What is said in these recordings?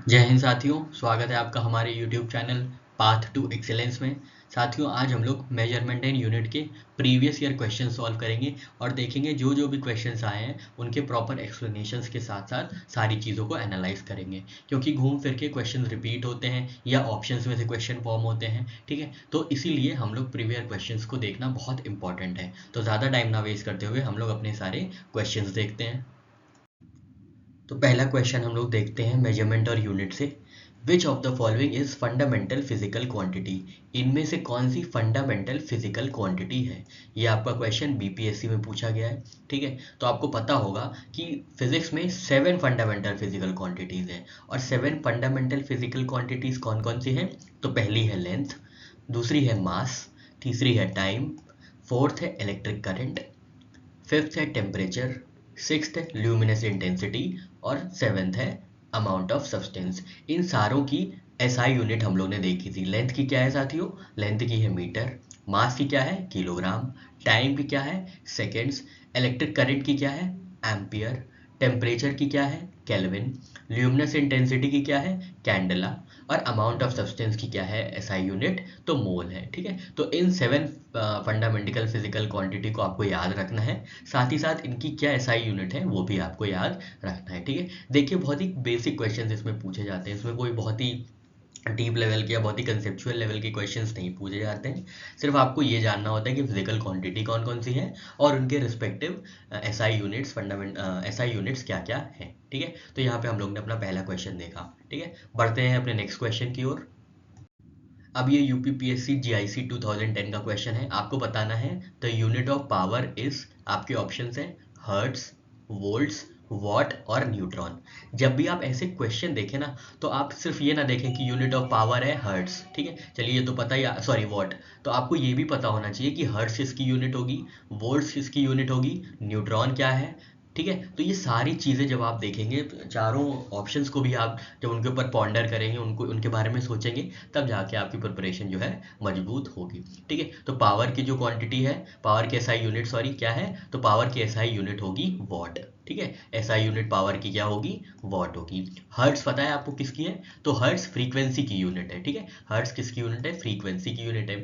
जय हिंद साथियों, स्वागत है आपका हमारे YouTube channel path to excellence में। साथियों, आज हम लोग मेजरमेंट एंड यूनिट के प्रीवियस ईयर क्वेश्चन सॉल्व करेंगे और देखेंगे जो जो भी क्वेश्चंस आए हैं उनके प्रॉपर एक्सप्लेनेशंस के साथ साथ सारी चीज़ों को एनालाइज करेंगे, क्योंकि घूम फिर के क्वेश्चन रिपीट होते हैं या ऑप्शंस में से क्वेश्चन फॉर्म होते हैं। ठीक है, तो इसीलिए हम लोग प्रीवियस क्वेश्चंस को देखना बहुत इंपॉर्टेंट है। तो ज़्यादा टाइम ना वेस्ट करते हुए हम लोग अपने सारे क्वेश्चंस देखते हैं। तो पहला क्वेश्चन हम लोग देखते हैं मेजरमेंट और यूनिट से। विच of the following is fundamental physical quantity? इनमें से कौन सी फंडामेंटल फिजिकल क्वांटिटी है? ये आपका क्वेश्चन बीपीएससी में पूछा गया है। ठीक है, तो आपको पता होगा कि फिजिक्स में 7 फंडामेंटल फिजिकल क्वांटिटीज हैं। और 7 फंडामेंटल फिजिकल क्वांटिटीज कौन कौन सी हैं? तो पहली है लेंथ, दूसरी है मास, तीसरी है टाइम, फोर्थ है इलेक्ट्रिक करंट, फिफ्थ है टेम्परेचर, सिक्स्थ है ल्यूमिनस इंटेंसिटी और सेवेंथ है अमाउंट ऑफ सब्सटेंस। इन सारों की एसआई यूनिट हम लोग ने देखी थी। लेंथ की क्या है साथियों? लेंथ की है मीटर। मास की क्या है? किलोग्राम। टाइम की क्या है? सेकेंड्स। इलेक्ट्रिक करंट की क्या है? एम्पियर। टेम्परेचर की क्या है? केल्विन। ल्यूमिनस इंटेंसिटी की क्या है? कैंडला। और अमाउंट ऑफ सब्सटेंस की क्या है एसआई यूनिट? तो मोल है। ठीक है, तो इन 7 फंडामेंटल फिजिकल क्वांटिटी को आपको याद रखना है। साथ ही साथ इनकी क्या एसआई यूनिट है वो भी आपको याद रखना है। ठीक है, देखिए बहुत ही बेसिक क्वेश्चंस इसमें पूछे जाते हैं। इसमें कोई बहुत ही डीप लेवल के या बहुत ही कंसेप्चुअल लेवल के क्वेश्चंस नहीं पूछे जाते हैं। सिर्फ आपको ये जानना होता है कि फिजिकल क्वांटिटी कौन कौन सी है और उनके respective SI units SI units क्या क्या है। ठीक है, तो यहाँ पे हम लोग ने अपना पहला क्वेश्चन देखा। ठीक है, बढ़ते हैं अपने नेक्स्ट क्वेश्चन की ओर। अब ये यूपीपीएससी जीआईसी 2010 का क्वेश्चन है। आपको बताना है the unit of power is, आपके ऑप्शंस हैं हर्ट्स, वोल्ट्स, वॉट और न्यूट्रॉन। जब भी आप ऐसे क्वेश्चन देखें ना, तो आप सिर्फ ये ना देखें कि यूनिट ऑफ पावर है हर्ट्स। ठीक है, चलिए ये तो पता ही, सॉरी वॉट। तो आपको ये भी पता होना चाहिए कि हर्ट्स किसकी यूनिट होगी, वोल्ट्स किसकी यूनिट होगी, न्यूट्रॉन क्या है। ठीक है, तो ये सारी चीज़ें जब आप देखेंगे, चारों ऑप्शंस को भी आप जब उनके ऊपर पॉन्डर करेंगे, उनको उनके बारे में सोचेंगे, तब जाके आपकी प्रिपरेशन जो है मजबूत होगी। ठीक है, तो पावर की जो क्वांटिटी है, पावर की एसआई यूनिट सॉरी क्या है, तो पावर की एसआई यूनिट होगी वॉट। ठीक है, एसआई यूनिट पावर की क्या होगी? वॉट होगी। हर्ट्स पता है आपको किसकी है? तो हर्ट्स फ्रीक्वेंसी की यूनिट है। ठीक है, हर्ट्स किसकी यूनिट है? फ्रीक्वेंसी की यूनिट है।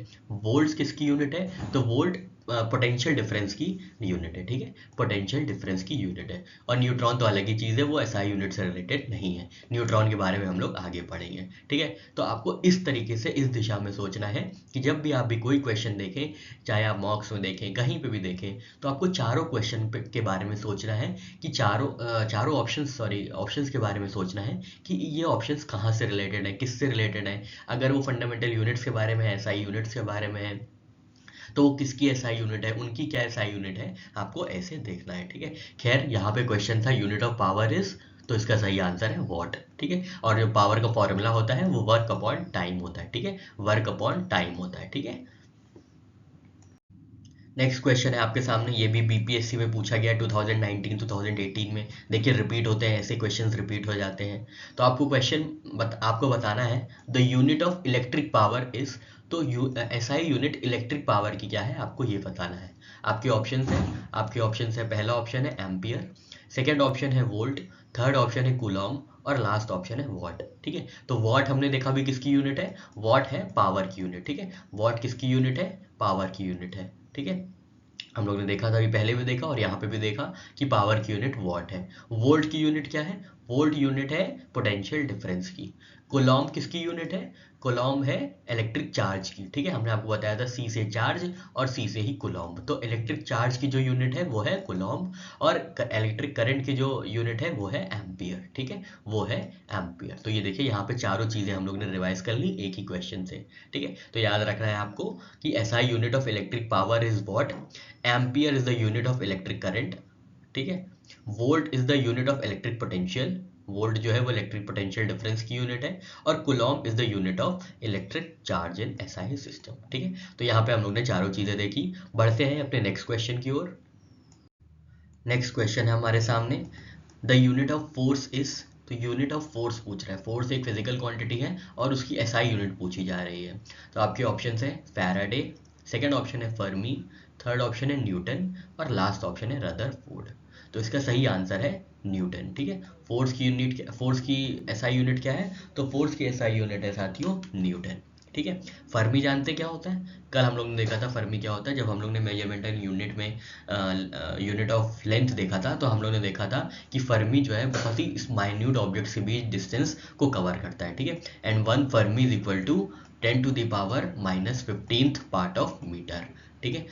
वोल्ट्स किसकी यूनिट है? तो वोल्ट पोटेंशियल डिफरेंस की यूनिट है। ठीक है, पोटेंशियल डिफरेंस की यूनिट है। और न्यूट्रॉन तो अलग ही चीज़ है, वो एसआई यूनिट से रिलेटेड नहीं है। न्यूट्रॉन के बारे में हम लोग आगे पढ़ेंगे। ठीक है, तो आपको इस तरीके से इस दिशा में सोचना है कि जब भी आप भी कोई क्वेश्चन देखें, चाहे आप मॉक्स में देखें, कहीं पे भी देखें, तो आपको चारों क्वेश्चन के बारे में सोचना है कि चारों ऑप्शंस के बारे में सोचना है कि ये ऑप्शंस कहाँ से रिलेटेड है, किससे रिलेटेड है। अगर वो फंडामेंटल यूनिट्स के बारे में है, एसआई यूनिट्स के बारे में है, तो वो किसकी एसआई यूनिट है, उनकी क्या एसआई यूनिट है, आपको ऐसे देखना है। ठीक है, खैर यहाँ पे क्वेश्चन था यूनिट ऑफ पावर इज, तो इसका सही आंसर है वॉट। ठीक है, और जो पावर का फॉर्मूला होता है वो वर्क अपॉन टाइम होता है। ठीक है, वर्क अपॉन टाइम होता है। ठीक है, नेक्स्ट क्वेश्चन है आपके सामने। ये भी बीपीएससी में पूछा गया 2019 2018 में। देखिए रिपीट होते हैं, ऐसे क्वेश्चंस रिपीट हो जाते हैं। तो आपको आपको बताना है the unit of electric power is, तो एसआई यूनिट इलेक्ट्रिक पावर की क्या है, आपको ये बताना है। आपके ऑप्शंस है पहला ऑप्शन है एम्पियर, सेकेंड ऑप्शन है वोल्ट, थर्ड ऑप्शन है कूलॉम और लास्ट ऑप्शन है वॉट। ठीक है, तो वॉट हमने देखा भी किसकी यूनिट है, वॉट है पावर की यूनिट। ठीक है, वॉट किसकी यूनिट है? पावर की यूनिट है। ठीक है, हम लोग ने देखा था, अभी पहले भी देखा और यहाँ पे भी देखा कि पावर की यूनिट वॉट है। वोल्ट की यूनिट क्या है? वोल्ट यूनिट है पोटेंशियल डिफरेंस की। कोलॉम किसकी यूनिट है? कोलॉम है इलेक्ट्रिक चार्ज की। ठीक है, हमने आपको बताया था सी से चार्ज और सी से ही कोलॉम, तो इलेक्ट्रिक चार्ज की जो यूनिट है वो है कोलॉम, और इलेक्ट्रिक करंट की जो यूनिट है वो है एम्पियर। ठीक है, वो है एम्पियर। तो ये देखिए यहाँ पे चारों चीजें हम लोग ने रिवाइज कर ली एक ही क्वेश्चन से। ठीक है, तो याद रखना है आपको कि SI unit of electric power is what, ampere is the unit of electric current. ठीक है, volt is the unit of electric potential, volt जो है वो इलेक्ट्रिक पोटेंशियल डिफरेंस की यूनिट है, और Coulomb is the unit of electric charge in SI system. ठीक है, तो यहाँ पे हम लोग ने चारों चीजें देखी। बढ़ते हैं अपने नेक्स्ट क्वेश्चन की ओर। नेक्स्ट क्वेश्चन है हमारे सामने the unit of force is, तो यूनिट ऑफ फोर्स पूछ रहा है। फोर्स एक फिजिकल क्वांटिटी है और उसकी एसआई यूनिट पूछी जा रही है। तो आपके ऑप्शंस है फैराडे, सेकंड ऑप्शन है फर्मी, थर्ड ऑप्शन है न्यूटन और लास्ट ऑप्शन है रदरफोर्ड। तो इसका सही आंसर है न्यूटन। ठीक है, फोर्स की यूनिट, फोर्स की एसआई यूनिट क्या है, तो फोर्स की एसआई यूनिट है साथियों न्यूटन। ठीक है, फर्मी जानते क्या होता है, कल हम लोग ने देखा था फर्मी क्या होता है, जब हम लोग ने मेजरमेंट एंड यूनिट में यूनिट ऑफ लेंथ देखा था, तो हम लोग ने देखा था कि फर्मी जो है बहुत ही माइन्यूट ऑब्जेक्ट के बीच डिस्टेंस को कवर करता है। ठीक है, and 1 fermi is equal to 10⁻⁻15th part of metre. ठीक है,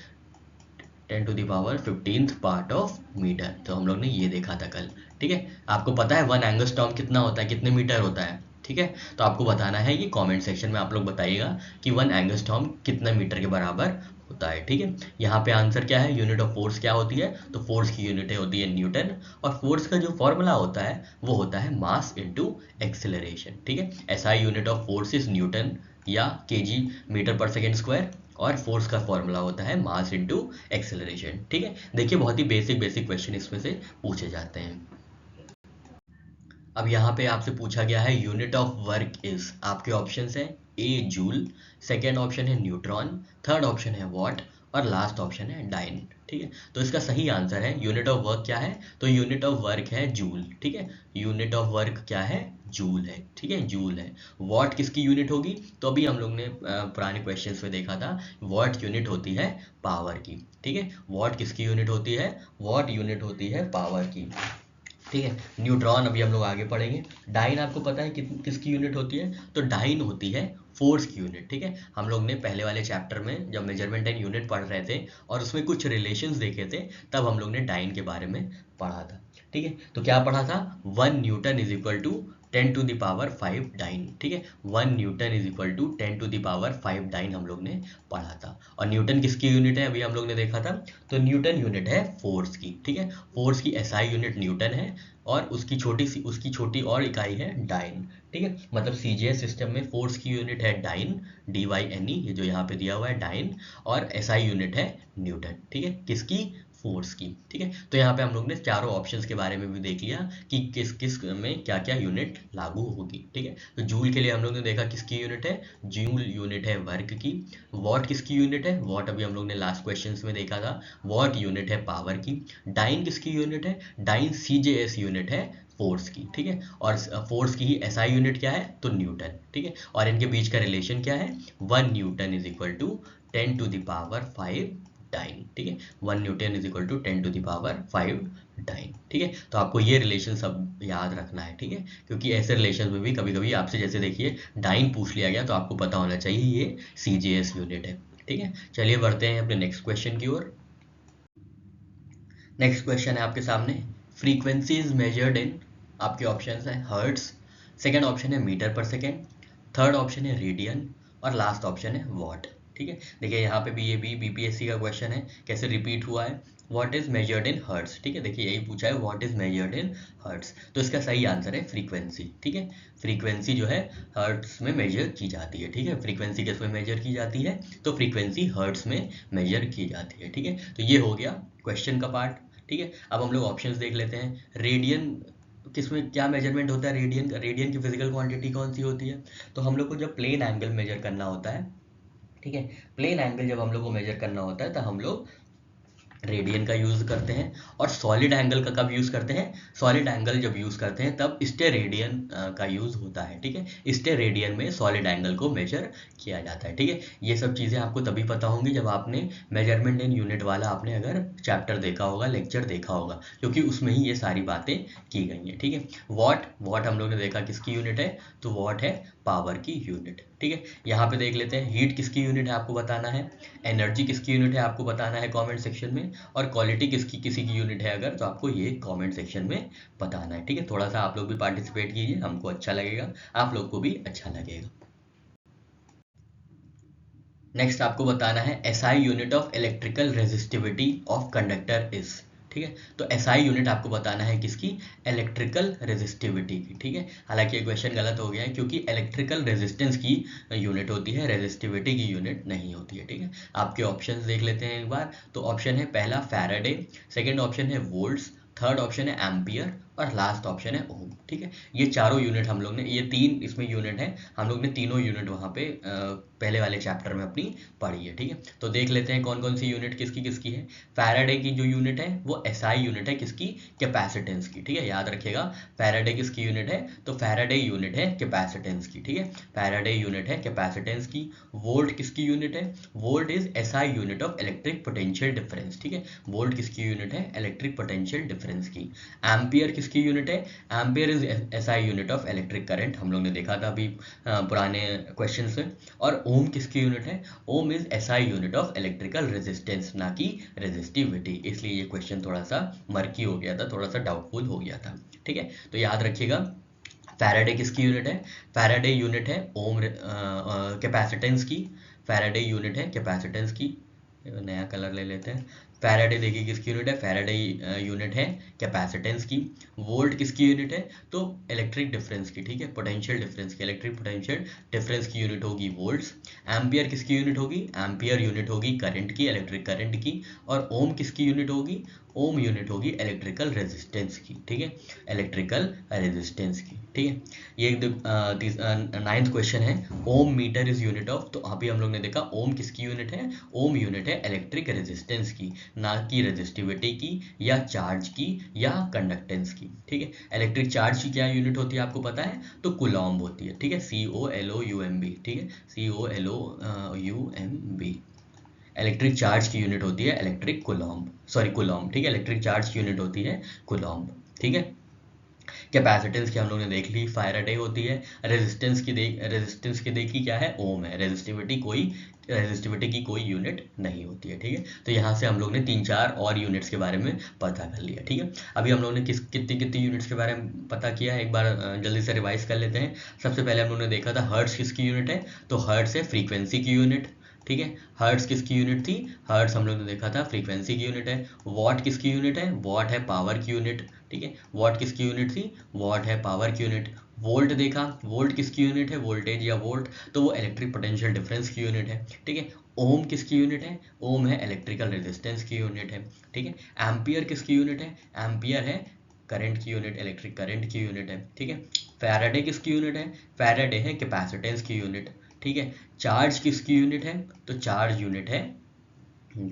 10⁻15th पार्ट ऑफ मीटर, तो हम लोग ने ये देखा था कल। ठीक है, आपको पता है 1 एंगस्ट्रॉम कितना होता है, कितने मीटर होता है। ठीक है, तो आपको बताना है, ये कमेंट सेक्शन में आप लोग बताइएगा कि 1 एंगस्ट्रॉम कितने मीटर के बराबर होता है। ठीक है, यहाँ पे आंसर क्या है, यूनिट ऑफ फोर्स क्या होती है, तो फोर्स की यूनिट होती है न्यूटन, और फोर्स का जो फॉर्मूला होता है वो होता है मास इनटू एक्सेलरेशन। ठीक है, SI unit of force is Newton या केजी मीटर पर सेकेंड स्क्वायर, और फोर्स का फॉर्मूला होता है मास इनटू एक्सेलरेशन। ठीक है, देखिए बहुत ही बेसिक क्वेश्चन इसमें से पूछे जाते हैं। अब यहाँ पे आपसे पूछा गया है यूनिट ऑफ वर्क इज, आपके ऑप्शंस हैं ए जूल, सेकेंड ऑप्शन है न्यूट्रॉन, थर्ड ऑप्शन है वॉट, और लास्ट ऑप्शन है डाइन। ठीक है, तो इसका सही आंसर है यूनिट ऑफ वर्क क्या है, तो यूनिट ऑफ वर्क है जूल। ठीक है, यूनिट ऑफ वर्क क्या है, जूल है। ठीक है, जूल है। वॉट किसकी यूनिट होगी, तो अभी हम लोग ने पुराने क्वेश्चंस में देखा था, वॉट यूनिट होती है पावर की। ठीक है, वॉट किसकी यूनिट होती है, वॉट यूनिट होती है पावर की। ठीक है, न्यूट्रॉन अभी हम लोग आगे पढ़ेंगे। डाइन आपको पता है किसकी यूनिट होती है, तो डाइन होती है फोर्स की यूनिट। ठीक है, हम लोग ने पहले वाले चैप्टर में जब मेजरमेंट एंड यूनिट पढ़ रहे थे और उसमें कुछ रिलेशंस देखे थे, तब हम लोग ने डाइन के बारे में पढ़ा था। ठीक है, तो क्या पढ़ा था, 1 newton is equal to 10⁵ dyne. ठीक है, 1 newton is equal to 10⁵ dyne हम लोग ने पढ़ा था। और न्यूटन किसकी यूनिट है, अभी हम लोग ने देखा था, तो न्यूटन यूनिट है फोर्स की। ठीक है, फोर्स की एसआई यूनिट न्यूटन है, और उसकी छोटी और इकाई है डाइन। ठीक है, मतलब सीजीएस सिस्टम में फोर्स की यूनिट है डाइन, DYNE, ये जो यहाँ पे दिया हुआ है डाइन, और एसआई यूनिट है न्यूटन। ठीक है, किसकी, फोर्स की। ठीक है, तो यहाँ पे हम लोग ने चारों ऑप्शंस के बारे में भी देख लिया कि किस किस में क्या क्या यूनिट लागू होगी। ठीक है, तो जूल के लिए हम लोग ने देखा किसकी यूनिट है, जूल यूनिट है वर्क की। वॉट किसकी यूनिट है, वॉट अभी हम लोग ने लास्ट क्वेश्चंस में देखा था, वॉट यूनिट है पावर की। डाइन किसकी यूनिट है, डाइन CJS यूनिट है फोर्स की। ठीक है, और फोर्स की ही एसआई यूनिट क्या है, तो न्यूटन। ठीक है, और इनके बीच का रिलेशन क्या है, 1 newton is equal to 10⁵ dyne. ठीक है, 1 newton is equal to 10⁵ dyne. ठीक है, तो आपको ये रिलेशन सब याद रखना है। ठीक है, क्योंकि ऐसे रिलेशन में भी कभी कभी आपसे जैसे देखिए डाइन पूछ लिया गया, तो आपको पता होना चाहिए ये CJS यूनिट है। ठीक है, चलिए बढ़ते हैं अपने नेक्स्ट क्वेश्चन की ओर। नेक्स्ट क्वेश्चन है आपके सामने, फ्रीक्वेंसी इज मेजर्ड इन, आपके ऑप्शंस हैं हर्ट्स, सेकंड ऑप्शन है मीटर पर सेकेंड, थर्ड ऑप्शन है रेडियन, और लास्ट ऑप्शन है वॉट। ठीक है, देखिए यहाँ पे भी ये भी BPSC का क्वेश्चन है, कैसे रिपीट हुआ है, what is measured in hertz. ठीक है, देखिए यही पूछा है, what is measured in hertz, तो इसका सही आंसर है फ्रीक्वेंसी। ठीक है, फ्रीक्वेंसी जो है हर्ट्स में मेजर की जाती है। ठीक है, फ्रीक्वेंसी किस में मेजर की जाती है, तो फ्रीक्वेंसी हर्ट्स में मेजर की जाती है। ठीक है, तो ये हो गया क्वेश्चन का पार्ट। ठीक है, अब हम लोग ऑप्शंस देख लेते हैं। रेडियन किसमें क्या मेजरमेंट होता है, रेडियन की फिजिकल क्वांटिटी कौन सी होती है, तो हम लोग को जब प्लेन एंगल मेजर करना होता है, ठीक है, प्लेन एंगल जब हम लोग को मेजर करना होता है तो हम लोग रेडियन का यूज करते हैं। और सॉलिड एंगल का कब यूज करते हैं, सॉलिड एंगल जब यूज करते हैं तब स्टेरेडियन का यूज होता है। ठीक है, स्टेरेडियन में सॉलिड एंगल को मेजर किया जाता है। ठीक है, ये सब चीजें आपको तभी पता होंगी जब आपने मेजरमेंट इन यूनिट वाला आपने अगर चैप्टर देखा होगा, लेक्चर देखा होगा, क्योंकि उसमें ही ये सारी बातें की गई हैं। ठीक है, वॉट हम लोग ने देखा किसकी यूनिट है, तो वॉट है पावर की यूनिट। ठीक है, यहाँ पे देख लेते हैं, हीट किसकी यूनिट है आपको बताना है, एनर्जी किसकी यूनिट है आपको बताना है कमेंट सेक्शन में, और क्वालिटी किसी की यूनिट है अगर, तो आपको ये कमेंट सेक्शन में बताना है। ठीक है, थोड़ा सा आप लोग भी पार्टिसिपेट कीजिए, हमको अच्छा लगेगा, आप लोग को भी अच्छा लगेगा। नेक्स्ट आपको बताना है SI unit of electrical resistivity of conductor is. ठीक है, तो SI यूनिट आपको बताना है किसकी, इलेक्ट्रिकल रेजिस्टिविटी की। ठीक है, हालांकि ये क्वेश्चन गलत हो गया है, क्योंकि इलेक्ट्रिकल रेजिस्टेंस की यूनिट होती है, रेजिस्टिविटी की यूनिट नहीं होती है। ठीक है, आपके ऑप्शंस देख लेते हैं एक बार, तो ऑप्शन है पहला फैराडे, सेकेंड ऑप्शन है वोल्ट्स, थर्ड ऑप्शन है एम्पियर, और लास्ट ऑप्शन है ओम। ठीक है, ये चारों यूनिट हम लोग ने, ये तीन इसमें यूनिट है, हम लोग ने तीनों यूनिट वहाँ पे पहले वाले चैप्टर में अपनी पढ़ी है। ठीक है, तो देख लेते हैं कौन कौन सी यूनिट किसकी किसकी है। फैराडे की जो यूनिट है वो एसआई यूनिट है, किसकी, कैपेसिटेंस की। ठीक है, याद रखिएगा फैराडे किसकी यूनिट है, तो फैराडे यूनिट है कैपेसिटेंस की। ठीक है, फैराडे यूनिट है कैपेसिटेंस की। वोल्ट किसकी यूनिट है, volt is SI unit of electric potential difference. ठीक है, वोल्ट किसकी यूनिट है, इलेक्ट्रिक पोटेंशियल डिफरेंस की। एम्पियर किसकी यूनिट है, ampere is SI unit of electric current, हम लोग ने देखा था अभी पुराने क्वेश्चन से। और ओम किसकी यूनिट है, ohm is SI unit of electrical resistance, ना कि रेजिस्टिविटी। इसलिए ये क्वेश्चन थोड़ा सा मर्की हो गया था, थोड़ा सा डाउटफुल हो गया था। ठीक है, तो याद रखिएगा फैराडे किसकी यूनिट है, फैराडे यूनिट है ओम कैपेसिटेंस की। फैराडे यूनिट है कैपेसिटेंस की, नया कलर ले लेते हैं। फैराडे देखिए किसकी यूनिट है, फैराडे यूनिट है कैपेसिटेंस की। वोल्ट किसकी यूनिट है, तो इलेक्ट्रिक डिफरेंस की। ठीक है, पोटेंशियल डिफरेंस की, इलेक्ट्रिक पोटेंशियल डिफरेंस की यूनिट होगी वोल्ट्स। एम्पियर किसकी यूनिट होगी, एम्पियर यूनिट होगी करंट की, इलेक्ट्रिक करंट की। और ओम किसकी यूनिट होगी, ओम यूनिट होगी इलेक्ट्रिकल रेजिस्टेंस की। ठीक है, इलेक्ट्रिकल रेजिस्टेंस की। ठीक है, ये एक 9th क्वेश्चन है, ओम मीटर इज यूनिट ऑफ, तो अभी हम लोग ने देखा ओम किसकी यूनिट है, ओम यूनिट है इलेक्ट्रिक रेजिस्टेंस की, ना कि रेजिस्टिविटी की या चार्ज की या कंडक्टेंस की। ठीक है, इलेक्ट्रिक चार्ज की क्या यूनिट होती है आपको पता है, तो कुलॉम्ब होती है। ठीक है, COLOUMB। ठीक है, COLOUMB। इलेक्ट्रिक चार्ज की यूनिट होती है इलेक्ट्रिक कुलॉम्ब, सॉरी कुलॉम्ब। ठीक है, इलेक्ट्रिक चार्ज की यूनिट होती है कुलॉम्ब। ठीक है, कैपेसिटेंस की हम लोग ने देख ली, फैराडे होती है। रेजिस्टेंस की देखी क्या है, ओम है। रेजिस्टिविटी की कोई यूनिट नहीं होती है। ठीक है, तो यहाँ से हम लोग ने 3-4 और यूनिट्स के बारे में पता कर लिया। ठीक है, अभी हम लोग ने कितनी कितनी यूनिट्स के बारे में पता किया है, एक बार जल्दी से रिवाइज कर लेते हैं। सबसे पहले हम लोग ने देखा था हर्ट्ज किसकी यूनिट है, तो हर्ट्ज है फ्रीक्वेंसी की यूनिट। ठीक है, हर्ट्ज किसकी यूनिट थी, हर्ट्ज हम लोग ने देखा था फ्रीक्वेंसी की यूनिट है। वॉट किसकी यूनिट है, वॉट है पावर की यूनिट। ठीक है, वॉट किसकी यूनिट थी, वॉट है पावर की यूनिट। वोल्ट देखा, वोल्ट किसकी यूनिट है, वोल्टेज या वोल्ट, तो वो इलेक्ट्रिक पोटेंशियल डिफरेंस की यूनिट है। ठीक है, ओम किसकी यूनिट है, ओम है इलेक्ट्रिकल रेजिस्टेंस की यूनिट है। ठीक है, एम्पियर किसकी यूनिट है, एम्पियर है करंट की यूनिट, इलेक्ट्रिक करंट की यूनिट है। ठीक है, फैराडे किसकी यूनिट है, फैराडे है कैपेसिटेंस की यूनिट। ठीक है, चार्ज किसकी यूनिट है, तो चार्ज यूनिट है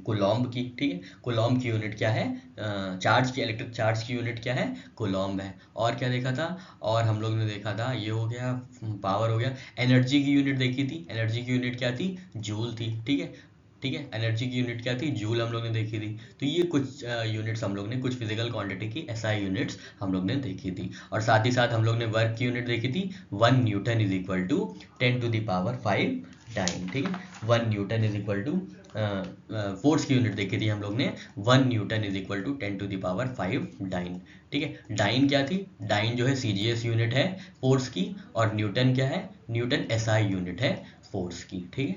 कुलॉम्ब की। ठीक है, कुलॉम्ब की यूनिट क्या है, चार्ज की, इलेक्ट्रिक चार्ज की यूनिट क्या है, कुलॉम्ब है। और क्या देखा था, और हम लोग ने देखा था, ये हो गया पावर हो गया। एनर्जी की यूनिट देखी थी, एनर्जी की यूनिट क्या थी, जूल थी। ठीक है, ठीक है, एनर्जी की यूनिट क्या थी, जूल हम लोग ने देखी थी। तो ये कुछ यूनिट्स हम लोग ने, कुछ फिजिकल क्वांटिटी की एसआई यूनिट्स हम लोग ने देखी थी। और साथ ही साथ हम लोग ने वर्क की यूनिट देखी थी, 1 newton is equal to 10⁵ dyne. ठीक है, 1 newton is equal to, force की यूनिट देखी थी हम लोग ने, 1 newton is equal to 10⁵ dyne. ठीक है, डाइन क्या थी, डाइन जो है CGS यूनिट है फोर्स की, और न्यूटन क्या है, न्यूटन SI यूनिट है फोर्स की। ठीक है,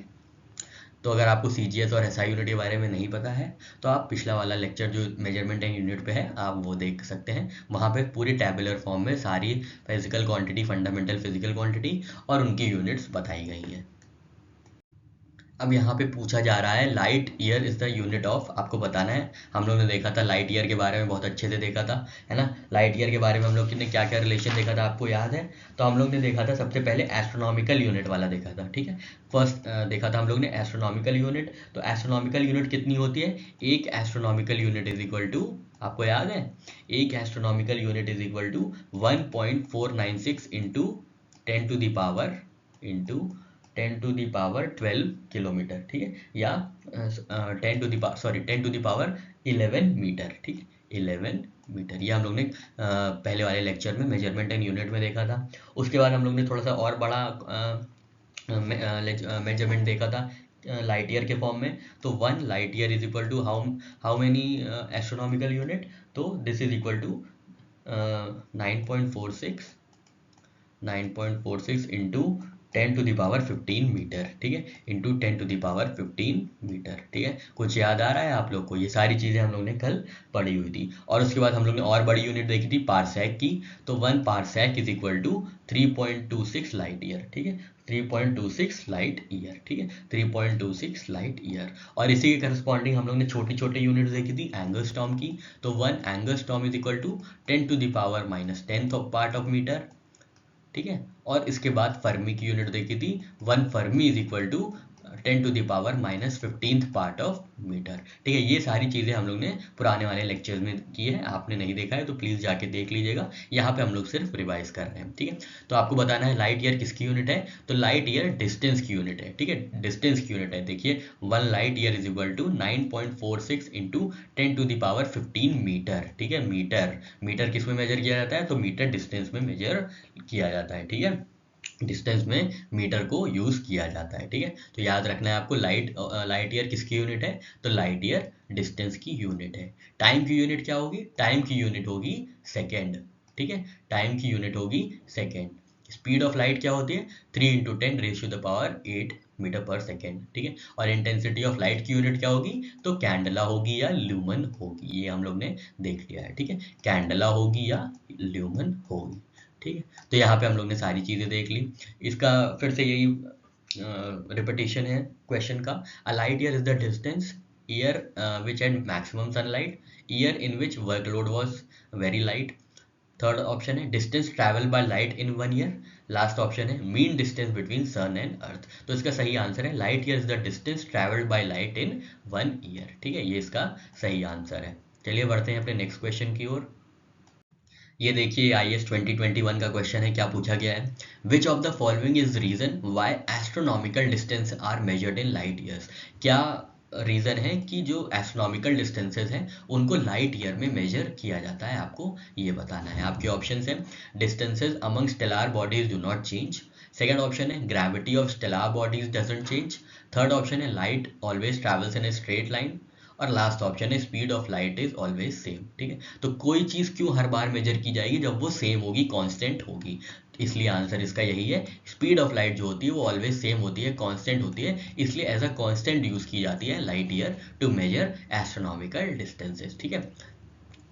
तो अगर आपको CGS और SI यूनिट के बारे में नहीं पता है, तो आप पिछला वाला लेक्चर जो मेजरमेंट एंड यूनिट पे है आप वो देख सकते हैं। वहाँ पे पूरी टैबुलर फॉर्म में सारी physical quantity, fundamental physical quantity और उनकी यूनिट्स बताई गई हैं। अब यहाँ पे पूछा जा रहा है light year is the unit of, आपको बताना है। हम लोग ने देखा था लाइट ईयर के बारे में, बहुत अच्छे से देखा था, है ना। लाइट ईयर के बारे में हम लोग ने क्या क्या रिलेशन देखा था, आपको याद है। तो हम लोग ने देखा था सबसे पहले एस्ट्रोनॉमिकल यूनिट वाला देखा था। ठीक है, फर्स्ट देखा था हम लोग ने एस्ट्रोनॉमिकल यूनिट। तो एस्ट्रोनॉमिकल यूनिट कितनी होती है, एक astronomical unit is equal to, आपको याद है, एक astronomical unit is equal to 1.496 into 10⁻12 kilometre. ठीक है, या 10⁻11 मीटर। ठीक है, 11 मीटर, ये हम लोग ने पहले वाले लेक्चर में मेजरमेंट एंड यूनिट में देखा था। उसके बाद हम लोग ने थोड़ा सा और बड़ा मेजरमेंट देखा था लाइट ईयर के फॉर्म में। तो 1 light year is equal to how many astronomical unit, तो this is equal to 9.46 into 10⁻15 metre. ठीक है, इंटू 10⁻15 मीटर। ठीक है, कुछ याद आ रहा है आप लोग को, ये सारी चीज़ें हम लोग ने कल पढ़ी हुई थी। और उसके बाद हम लोग ने और बड़ी यूनिट देखी थी पारसेक की। तो 1 parsec is equal to 3.26 light year. ठीक है, 3.26 लाइट ईयर। ठीक है, 3.26 लाइट ईयर। और इसी के करस्पॉन्डिंग हम लोग ने छोटी छोटी यूनिट्स देखी थी एंगस्ट्रॉम की। तो 1 angstrom is equal to 10⁻⁻10 part of metre. ठीक है। और इसके बाद फर्मी की यूनिट देखी थी, 1 fermi is equal to 10 to the power -15th part of metre. ठीक है, ये सारी चीज़ें हम लोग ने पुराने वाले लेक्चर्स में की है, आपने नहीं देखा है तो प्लीज़ जाके देख लीजिएगा, यहाँ पे हम लोग सिर्फ रिवाइज कर रहे हैं। ठीक है, तो आपको बताना है लाइट ईयर किसकी यूनिट है, तो लाइट ईयर डिस्टेंस की यूनिट है। ठीक है, डिस्टेंस की यूनिट है, देखिए 1 light year is equal to 9.46 into 10 to the power 15 metre. ठीक है, मीटर किस में मेजर किया जाता है, तो मीटर डिस्टेंस में मेजर किया जाता है। ठीक है, डिस्टेंस में मीटर को यूज किया जाता है। ठीक है, तो याद रखना है आपको, लाइट ईयर किसकी यूनिट है, तो लाइट ईयर डिस्टेंस की यूनिट है। टाइम की यूनिट क्या होगी, टाइम की यूनिट होगी सेकेंड। ठीक है, टाइम की यूनिट होगी सेकेंड। स्पीड ऑफ लाइट क्या होती है, 3 × 10⁸8 मीटर पर सेकेंड। ठीक है, और इंटेंसिटी ऑफ लाइट की यूनिट क्या होगी, तो कैंडला होगी या ल्यूमन होगी, ये हम लोग ने देख लिया है। ठीक है, कैंडला होगी या ल्यूमन होगी। ठीक है, तो यहाँ पे हम लोग ने सारी चीज़ें देख ली। इसका फिर से यही रिपीटिशन है क्वेश्चन का। A light year is the distance year which had maximum sunlight, year in which workload was very light. Third option है distance travel by light in 1 year. Last option है mean distance between sun and earth. तो इसका सही answer है light year is the distance travelled by light in 1 year. ठीक है, ये इसका सही आंसर है। चलिए बढ़ते हैं अपने नेक्स्ट क्वेश्चन की ओर। ये देखिए IAS 2021 का क्वेश्चन है, क्या पूछा गया है, which of the following is reason why astronomical distance are measured in light years. क्या रीज़न है कि जो एस्ट्रोनॉमिकल डिस्टेंसेस हैं उनको लाइट ईयर में मेजर किया जाता है, आपको ये बताना है। आपके ऑप्शंस हैं, distances among stellar bodies do not change. Second option है gravity of stellar bodies doesn't change. Third option है light always travels in a straight line. और लास्ट ऑप्शन है speed of light is always same. ठीक है, तो कोई चीज़ क्यों हर बार major की जाएगी, जब वो सेम होगी, कांस्टेंट होगी। इसलिए आंसर इसका यही है, स्पीड ऑफ लाइट जो होती है वो ऑलवेज सेम होती है, कांस्टेंट होती है, इसलिए एज अ कांस्टेंट यूज की जाती है light year to measure astronomical distances. ठीक है,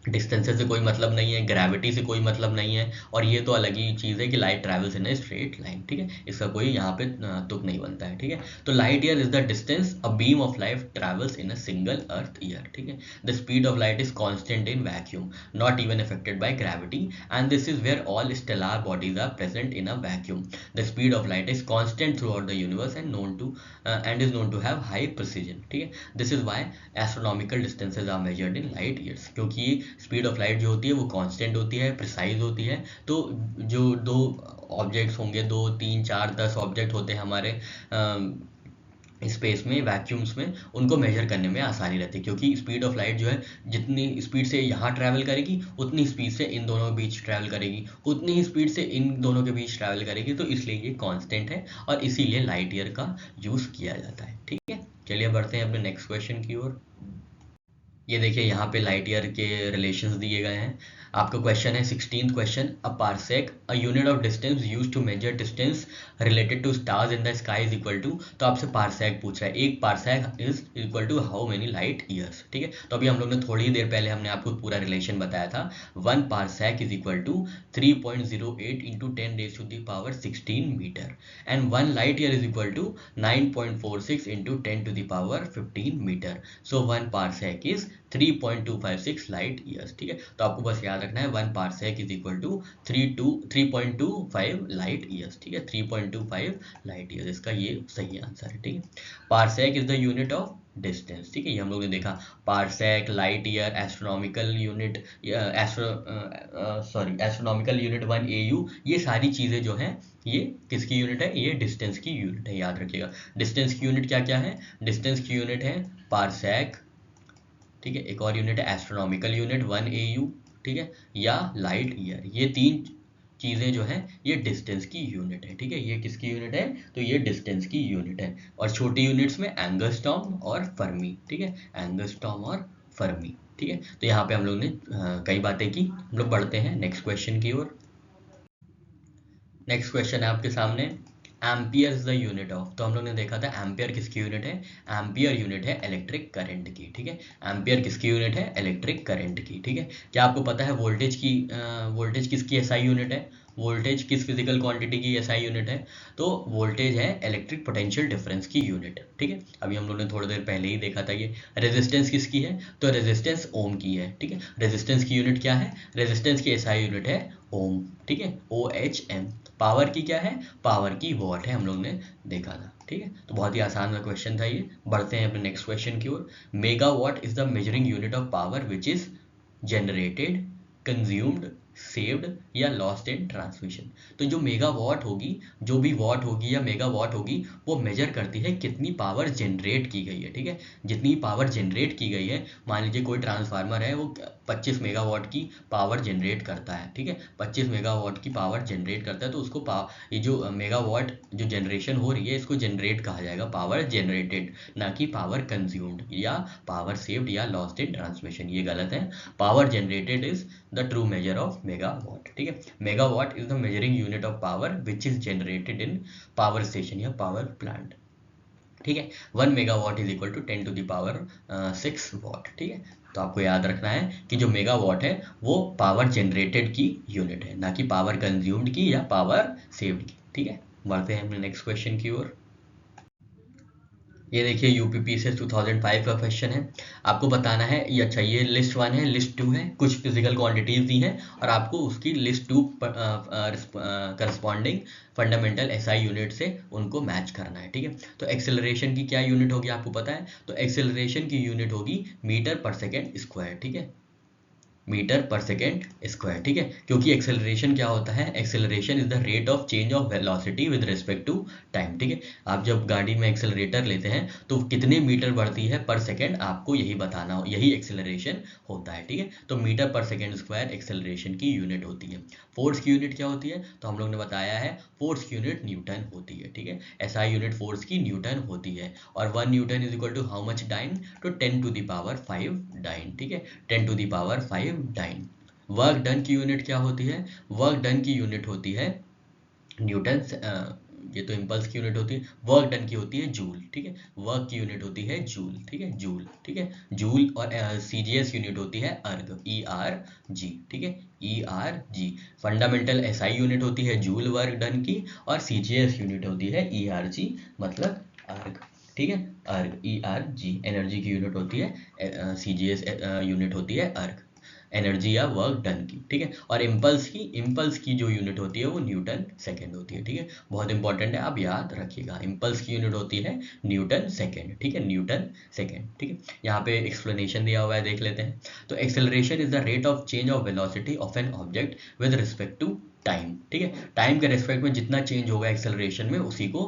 डिस्टेंसेस से कोई मतलब नहीं है, ग्रेविटी से कोई मतलब नहीं है, और ये तो अलग ही चीज़ है कि light travels in a straight line. ठीक है, इसका कोई यहाँ पे तुक नहीं बनता है। ठीक है, तो light year is the distance a beam of light travels in a single earth year. ठीक है, the speed of light is constant in vacuum, not even affected by gravity, and this is where all stellar bodies are present in a vacuum. The speed of light is constant throughout the universe and is known to have high precision. ठीक है, this is why astronomical distances are measured in light years, क्योंकि speed of light जो होती है वो constant होती है, precise होती है। तो जो दो ऑब्जेक्ट्स होंगे, 2 3 4 10 ऑब्जेक्ट होते हैं हमारे स्पेस में, वैक्यूम्स में, उनको मेजर करने में आसानी रहती है, क्योंकि स्पीड ऑफ लाइट जो है जितनी स्पीड से यहाँ ट्रैवल करेगी उतनी स्पीड से इन दोनों के बीच ट्रैवल करेगी, उतनी ही स्पीड से इन दोनों के बीच ट्रैवल करेगी। तो इसलिए ये कांस्टेंट है और इसीलिए लाइट ईयर का यूज़ किया जाता है। ठीक है, चलिए बढ़ते हैं अपने नेक्स्ट क्वेश्चन की ओर। ये देखिए यहाँ पे लाइट ईयर के रिलेशंस दिए गए हैं। आपका क्वेश्चन है 16th question, a parsec a unit of distance used to measure distance related to stars in the sky is equal to. तो आपसे पार्सेक पूछ रहा है, एक parsec is equal to how many light years. ठीक है, तो अभी हम लोग ने थोड़ी ही देर पहले हमने आपको पूरा रिलेशन बताया था, 1 parsec is equal to 3.08 into 10⁻16 metre, and 1 light year is equal to 9.46 into 10⁻15 metre. So 1 parsec is 3.256 light years. ठीक है, तो आपको बस याद रखना है 1 parsec is equal to 3.25 light years. ठीक है, 3.25 लाइट ईयर्स, इसका ये सही आंसर है। ठीक है, parsec is the unit of distance. ठीक है, ये हम लोग ने देखा, parsec, light year, astronomical unit, astronomical unit 1 AU, ये सारी चीज़ें जो हैं ये किसकी यूनिट है, ये डिस्टेंस की यूनिट है, याद रखिएगा। डिस्टेंस की यूनिट क्या क्या है, डिस्टेंस की यूनिट है पार्सेक, ठीक है, एक और यूनिट है एस्ट्रोनॉमिकल यूनिट 1 AU, ठीक है, या लाइट ईयर। ये 3 चीज़ें जो हैं ये डिस्टेंस की यूनिट है। ठीक है, ये किसकी यूनिट है, तो ये डिस्टेंस की यूनिट है। और छोटी यूनिट्स में एंगस्ट्रॉम और फर्मी। ठीक है, एंगस्ट्रॉम और फर्मी। ठीक है, तो यहाँ पे हम लोग ने कई बातें की। हम लोग बढ़ते हैं नेक्स्ट क्वेश्चन की ओर। नेक्स्ट क्वेश्चन है आपके सामने, ampere is the unit of. तो हम लोग ने देखा था एम्पियर किसकी यूनिट है, एम्पियर यूनिट है इलेक्ट्रिक करंट की। ठीक है, एम्पियर किसकी यूनिट है, इलेक्ट्रिक करंट की। ठीक है, क्या आपको पता है वोल्टेज किसकी SI यूनिट है, वोल्टेज किस फिजिकल क्वांटिटी की एसआई यूनिट है? तो वोल्टेज है इलेक्ट्रिक पोटेंशियल डिफरेंस की यूनिट, ठीक है। अभी हम लोगों ने थोड़ी देर पहले ही देखा था ये। रेजिस्टेंस किसकी है? तो रेजिस्टेंस ओम की है, ठीक है। रेजिस्टेंस की यूनिट क्या है? रेजिस्टेंस की एसआई यूनिट है ओम, ठीक है, OHM। पावर की क्या है? पावर की वॉट है, हम लोग ने देखा था, ठीक है। तो बहुत ही आसान सा क्वेश्चन था ये। बढ़ते हैं अपने नेक्स्ट क्वेश्चन की ओर। Megawatt is the measuring unit of power which is generated, consumed, saved या लॉस्ट इन ट्रांसमिशन। तो जो मेगावाट होगी, जो भी वाट होगी या मेगावाट होगी, वो मेजर करती है कितनी पावर जनरेट की गई है, ठीक है। जितनी पावर जनरेट की गई है, मान लीजिए कोई ट्रांसफार्मर है, वो 25 मेगावाट की पावर जनरेट करता है, ठीक है। 25 मेगावाट की पावर जनरेट करता है, तो उसको ये जो मेगावाट जो जनरेशन हो रही है, इसको जनरेट कहा जाएगा, पावर जनरेटेड, ना कि पावर कंज्यूम्ड या पावर सेव्ड या लॉस्ट इन ट्रांसमिशन। ये गलत है। Power generated is the true measure of megawatt, ठीक है। Megawatt is the measuring unit of power which is generated in power station या पावर प्लांट, ठीक है। 1 megawatt is equal to 10 to the power 6 watt, ठीक है। तो आपको याद रखना है कि जो मेगावाट है वो पावर जनरेटेड की यूनिट है, ना कि पावर कंज्यूम्ड की या पावर सेव्ड की, ठीक है। बढ़ते हैं अपने नेक्स्ट क्वेश्चन की ओर। ये देखिए यूपीपी से 2005 का क्वेश्चन है। आपको बताना है ये, अच्छा ये लिस्ट 1 है, लिस्ट 2 है, कुछ फिजिकल क्वांटिटीज दी हैं और आपको उसकी list 2 corresponding fundamental SI unit से उनको मैच करना है, ठीक है। तो एक्सेलरेशन की क्या यूनिट होगी आपको पता है? तो एक्सेलरेशन की यूनिट होगी मीटर पर सेकेंड स्क्वायर, ठीक है, मीटर पर सेकेंड स्क्वायर, ठीक है। क्योंकि एक्सेलरेशन क्या होता है? Acceleration is the rate of change of velocity with respect to time, ठीक है। आप जब गाड़ी में एक्सेलरेटर लेते हैं तो कितने मीटर बढ़ती है पर सेकेंड, आपको यही बताना हो, यही एक्सेलरेशन होता है, ठीक है। तो मीटर पर सेकेंड स्क्वायर एक्सेलरेशन की यूनिट होती है। फोर्स की यूनिट क्या होती है? तो हम लोग ने बताया है, फोर्स की यूनिट न्यूटन होती है, ठीक है। एसआई यूनिट फोर्स की न्यूटन होती है और 1 newton is equal to how much dyne? तो 10 टू द पावर 5 डाइन, ठीक है, 10 to the power 5 dyne. Work done की यूनिट क्या होती है? वर्क डन की यूनिट होती है न्यूटन, ये तो इम्पल्स की यूनिट होती है, वर्क डन की होती है जूल, ठीक है। वर्क की यूनिट होती है जूल, ठीक है, जूल, ठीक है, जूल। और सीजीएस यूनिट होती है अर्ग, ERG, ठीक है, ERG। फंडामेंटल एसआई यूनिट होती है जूल वर्क डन की और सीजीएस यूनिट होती है ERG, मतलब अर्ग, ठीक है, अर्ग, ERG। एनर्जी की यूनिट होती है, सीजीएस यूनिट होती है अर्ग, एनर्जी या वर्क डन की, ठीक है। और इम्पल्स की जो यूनिट होती है वो न्यूटन सेकेंड होती है, ठीक है। बहुत इंपॉर्टेंट है, आप याद रखिएगा, इम्पल्स की यूनिट होती है न्यूटन सेकेंड, ठीक है, न्यूटन सेकेंड, ठीक है। यहाँ पे एक्सप्लेनेशन दिया हुआ है, देख लेते हैं। तो acceleration is the rate of change of velocity of an object with respect to time, ठीक है। टाइम के रिस्पेक्ट में जितना चेंज होगा एक्सेलरेशन में, उसी को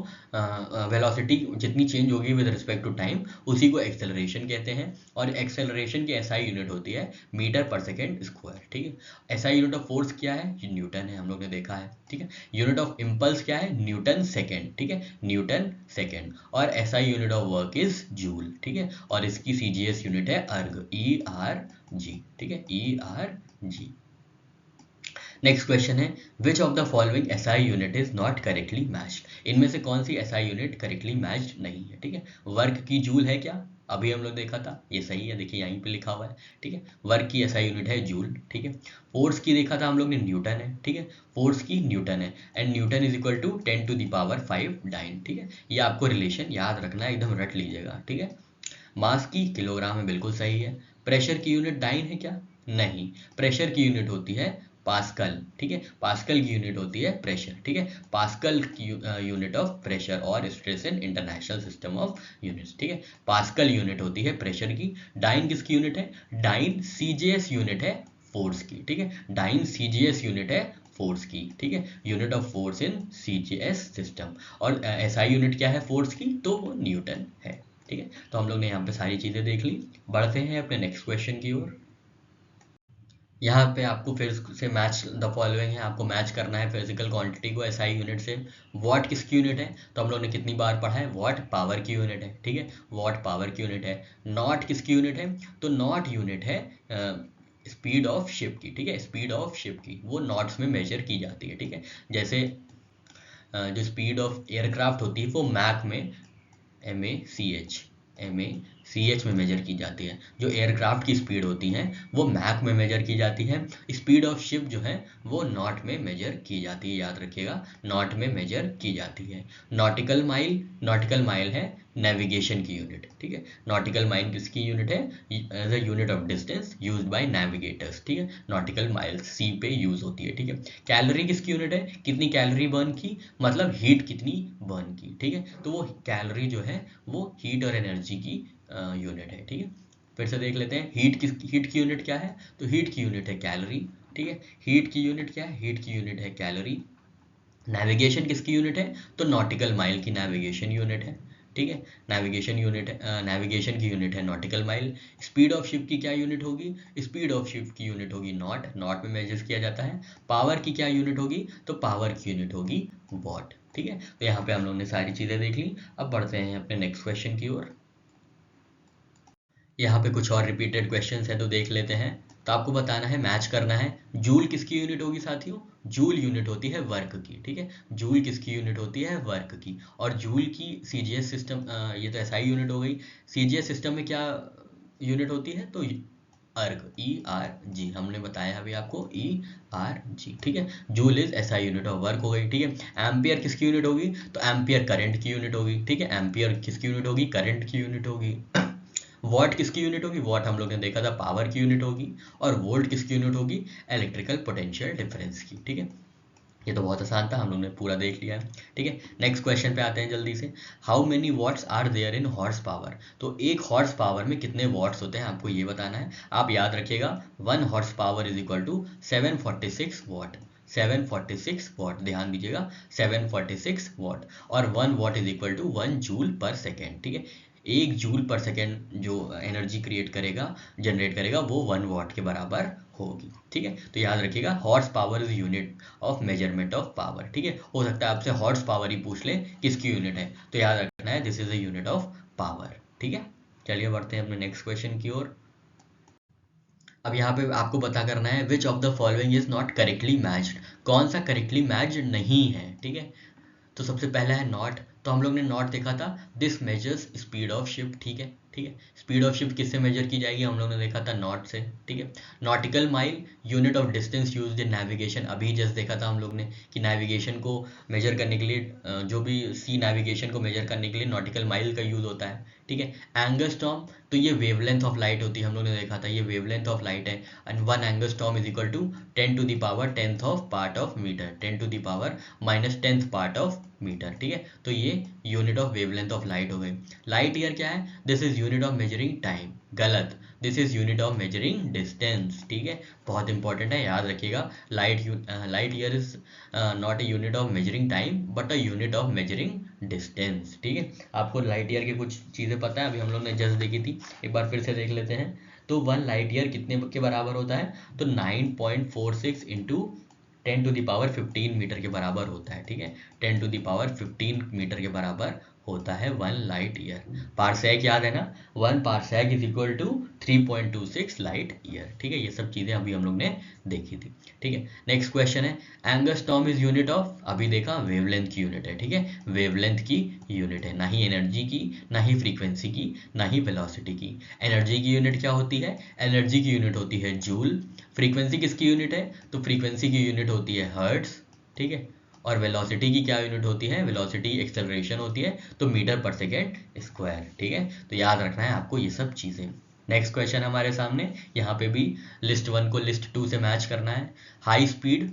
वेलोसिटी जितनी चेंज होगी विद रिस्पेक्ट टू टाइम, उसी को एक्सेलरेशन कहते हैं। और एक्सेलरेशन की एसआई यूनिट होती है मीटर पर सेकेंड स्क्वायर, ठीक है। एसआई यूनिट ऑफ फोर्स क्या है? ये न्यूटन है, हम लोग ने देखा है, ठीक है। यूनिट ऑफ इम्पल्स क्या है? न्यूटन सेकेंड, ठीक है, न्यूटन सेकेंड। और SI unit of work is joule, ठीक है। और इसकी सीजीएस यूनिट है अर्ग, ERG, ठीक है, ERG। नेक्स्ट क्वेश्चन है, which of the following SI unit is not correctly matched? इनमें से कौन सी एसआई यूनिट करेक्टली मैच्ड नहीं है, ठीक है। वर्क की जूल है क्या? अभी हम लोग देखा था, ये सही है, देखिए यहीं पे लिखा हुआ है, ठीक है। वर्क की एसआई यूनिट है जूल, ठीक है। फोर्स की देखा था हम लोग ने, न्यूटन है, ठीक है, फोर्स की न्यूटन है and newton is equal to 10 to the power 5 dyne, ठीक है। ये आपको रिलेशन याद रखना है, एकदम रट लीजिएगा, ठीक है। मास की किलोग्राम है, बिल्कुल सही है। प्रेशर की यूनिट डाइन है क्या? नहीं, प्रेशर की यूनिट होती है पास्कल, ठीक है, पास्कल की यूनिट होती है प्रेशर, ठीक है। पास्कल की यूनिट ऑफ प्रेशर और stress in international system of units, ठीक है। पास्कल यूनिट होती है प्रेशर की। डाइन किसकी यूनिट है? डाइन सीजीएस यूनिट है फोर्स की, ठीक है, डाइन सीजीएस यूनिट है फोर्स की, ठीक है, unit of force in CGS system. और एसआई यूनिट क्या है फोर्स की? तो वो न्यूटन है, ठीक है। तो हम लोग ने यहाँ पे सारी चीजें देख ली। बढ़ते हैं अपने नेक्स्ट क्वेश्चन की ओर। यहाँ पे आपको फिर से मैच द फॉलोइंग है, आपको मैच करना है फिजिकल क्वांटिटी को एसआई यूनिट से। वॉट किसकी यूनिट है? तो हम लोग ने कितनी बार पढ़ा है, वॉट पावर की यूनिट है, ठीक है, वॉट पावर की यूनिट है। नॉट किसकी यूनिट है? तो नॉट यूनिट है स्पीड ऑफ शिप की, ठीक है, स्पीड ऑफ शिप की, वो नॉट्स में मेजर की जाती है, ठीक है। जैसे जो स्पीड ऑफ एयरक्राफ्ट होती है वो मैक में, MACH CH में मेजर की जाती है। जो एयरक्राफ्ट की स्पीड होती है वो मैक में मेजर की जाती है। स्पीड ऑफ शिप जो है वो नॉट में मेजर की जाती है, याद रखिएगा, नॉट में मेजर की जाती है। नॉटिकल माइल है नेविगेशन की यूनिट, ठीक है। नॉटिकल माइल किसकी यूनिट है? As a unit of distance used by navigators, ठीक है। नॉटिकल माइल सी पे यूज होती है, ठीक है। कैलोरी किसकी यूनिट है? कितनी कैलोरी बर्न की, मतलब हीट कितनी बर्न की, ठीक है। तो वो कैलोरी जो है वो हीट और एनर्जी की यूनिट है, ठीक है। फिर से देख लेते हैं, हीट की यूनिट क्या है? तो हीट की यूनिट है कैलोरी, ठीक है। हीट की यूनिट क्या है? हीट की यूनिट है कैलोरी। नेविगेशन किसकी यूनिट है? तो नॉटिकल माइल की नेविगेशन यूनिट है, ठीक है। नेविगेशन की यूनिट है nautical mile. Speed of ship की क्या यूनिट होगी? स्पीड ऑफ शिप की यूनिट होगी नॉट में मेजर किया जाता है। पावर की क्या यूनिट होगी? तो पावर की यूनिट होगी वॉट, ठीक है। तो यहाँ पे हम लोगों ने सारी चीजें देख ली। अब बढ़ते हैं अपने नेक्स्ट क्वेश्चन की ओर। यहाँ पे कुछ और रिपीटेड क्वेश्चंस है तो देख लेते हैं। तो आपको बताना है, मैच करना है। जूल किसकी यूनिट होगी साथियों? जूल यूनिट होती है वर्क की, ठीक है। जूल किसकी यूनिट होती है? वर्क की। और जूल की सीजीएस सिस्टम, ये तो एसआई यूनिट हो गई। सीजीएस सिस्टम में क्या यूनिट होती है? तो अर्ग, ERG, हमने बताया अभी आपको ERG, ठीक है। Joule is SI unit of work हो गई, ठीक है। एम्पियर किसकी यूनिट होगी? तो एम्पियर करंट की यूनिट होगी, ठीक है। एम्पियर किसकी यूनिट होगी? करंट की यूनिट होगी। वॉट किसकी यूनिट होगी? वॉट हम लोग ने देखा था पावर की यूनिट होगी। और वोल्ट किसकी यूनिट होगी? इलेक्ट्रिकल पोटेंशियल डिफरेंस की, ठीक है। ये तो बहुत आसान था, हम लोग ने पूरा देख लिया है, ठीक है। नेक्स्ट क्वेश्चन पे आते हैं जल्दी से। How many watts are there in horsepower? तो एक हॉर्स पावर में कितने वॉट्स होते हैं आपको ये बताना है। आप याद रखिएगा, 1 horse power is equal to 746 watt. 746 watt, ध्यान दीजिएगा, 746 वॉट। और 1 watt is equal to 1 joule per second, ठीक है। 1 जूल पर सेकेंड जो एनर्जी क्रिएट करेगा, जनरेट करेगा, वो 1 वॉट के बराबर होगी, ठीक है। तो याद रखिएगा, horse power is unit of measurement of power, ठीक है। हो सकता है आपसे हॉर्स पावर ही पूछ ले किसकी यूनिट है, तो याद रखना है this is a unit of power, ठीक है। चलिए बढ़ते हैं अपने नेक्स्ट क्वेश्चन की ओर। अब यहाँ पे आपको पता करना है which of the following is not correctly matched. कौन सा करेक्टली मैच्ड नहीं है, ठीक है। तो सबसे पहला है नॉट। तो हम लोग ने नॉट देखा था, this measures speed of ship, ठीक है, ठीक है। स्पीड ऑफ शिप किससे मेजर की जाएगी? हम लोग ने देखा था नॉट से, ठीक है। Nautical mile unit of distance used in navigation, अभी जस्ट देखा था हम लोग ने कि नेविगेशन को मेजर करने के लिए, जो भी सी नेविगेशन को मेजर करने के लिए नॉटिकल माइल का यूज होता है, ठीक है। एंगस्ट्रॉम, तो ये वेवलेंथ ऑफ लाइट होती है, हम लोग ने देखा था ये वेवलेंथ ऑफ लाइट है। And 1 angstrom is equal to 10 to the power 10th of part of metre, 10 to the power -10th part of metre, ठीक है। तो ये unit of wavelength of light हो गई। लाइट ईयर क्या है? This is unit of measuring time, गलत, this is unit of measuring distance, ठीक है। बहुत इंपॉर्टेंट है, याद रखिएगा। Light year is not a unit of measuring time but a unit of measuring distance, ठीक है। आपको लाइट ईयर की कुछ चीज़ें पता है, अभी हम लोग ने जस्ट देखी थी, एक बार फिर से देख लेते हैं। तो 1 लाइट ईयर कितने के बराबर होता है? तो 9.46 into 10 to the power 15 metre के बराबर होता है, ठीक है। 10 टू द पावर 15 मीटर के बराबर होता है 1 लाइट ईयर। पारसैक याद है ना, 1 parsec is equal to 3.26 light year, ठीक है। ये सब चीज़ें अभी हम लोग ने देखी थी, ठीक है। नेक्स्ट क्वेश्चन है, एंगस्ट्रॉम इज यूनिट ऑफ, अभी देखा वेवलेंथ की यूनिट है, ठीक है। वेवलेंथ की यूनिट है, ना ही एनर्जी की, ना ही फ्रीक्वेंसी की, ना ही वेलोसिटी की। एनर्जी की यूनिट क्या होती है? एनर्जी की यूनिट होती है जूल। फ्रीक्वेंसी किसकी यूनिट है? तो फ्रीक्वेंसी की यूनिट होती है हर्ट्ज, ठीक है। और वेलोसिटी की क्या यूनिट होती है? वेलोसिटी एक्सेलरेशन होती है, तो मीटर पर सेकेंड स्क्वायर, ठीक है। तो याद रखना है आपको ये सब चीज़ें। नेक्स्ट क्वेश्चन हमारे सामने, यहाँ पे भी लिस्ट 1 को लिस्ट 2 से मैच करना है। हाई स्पीड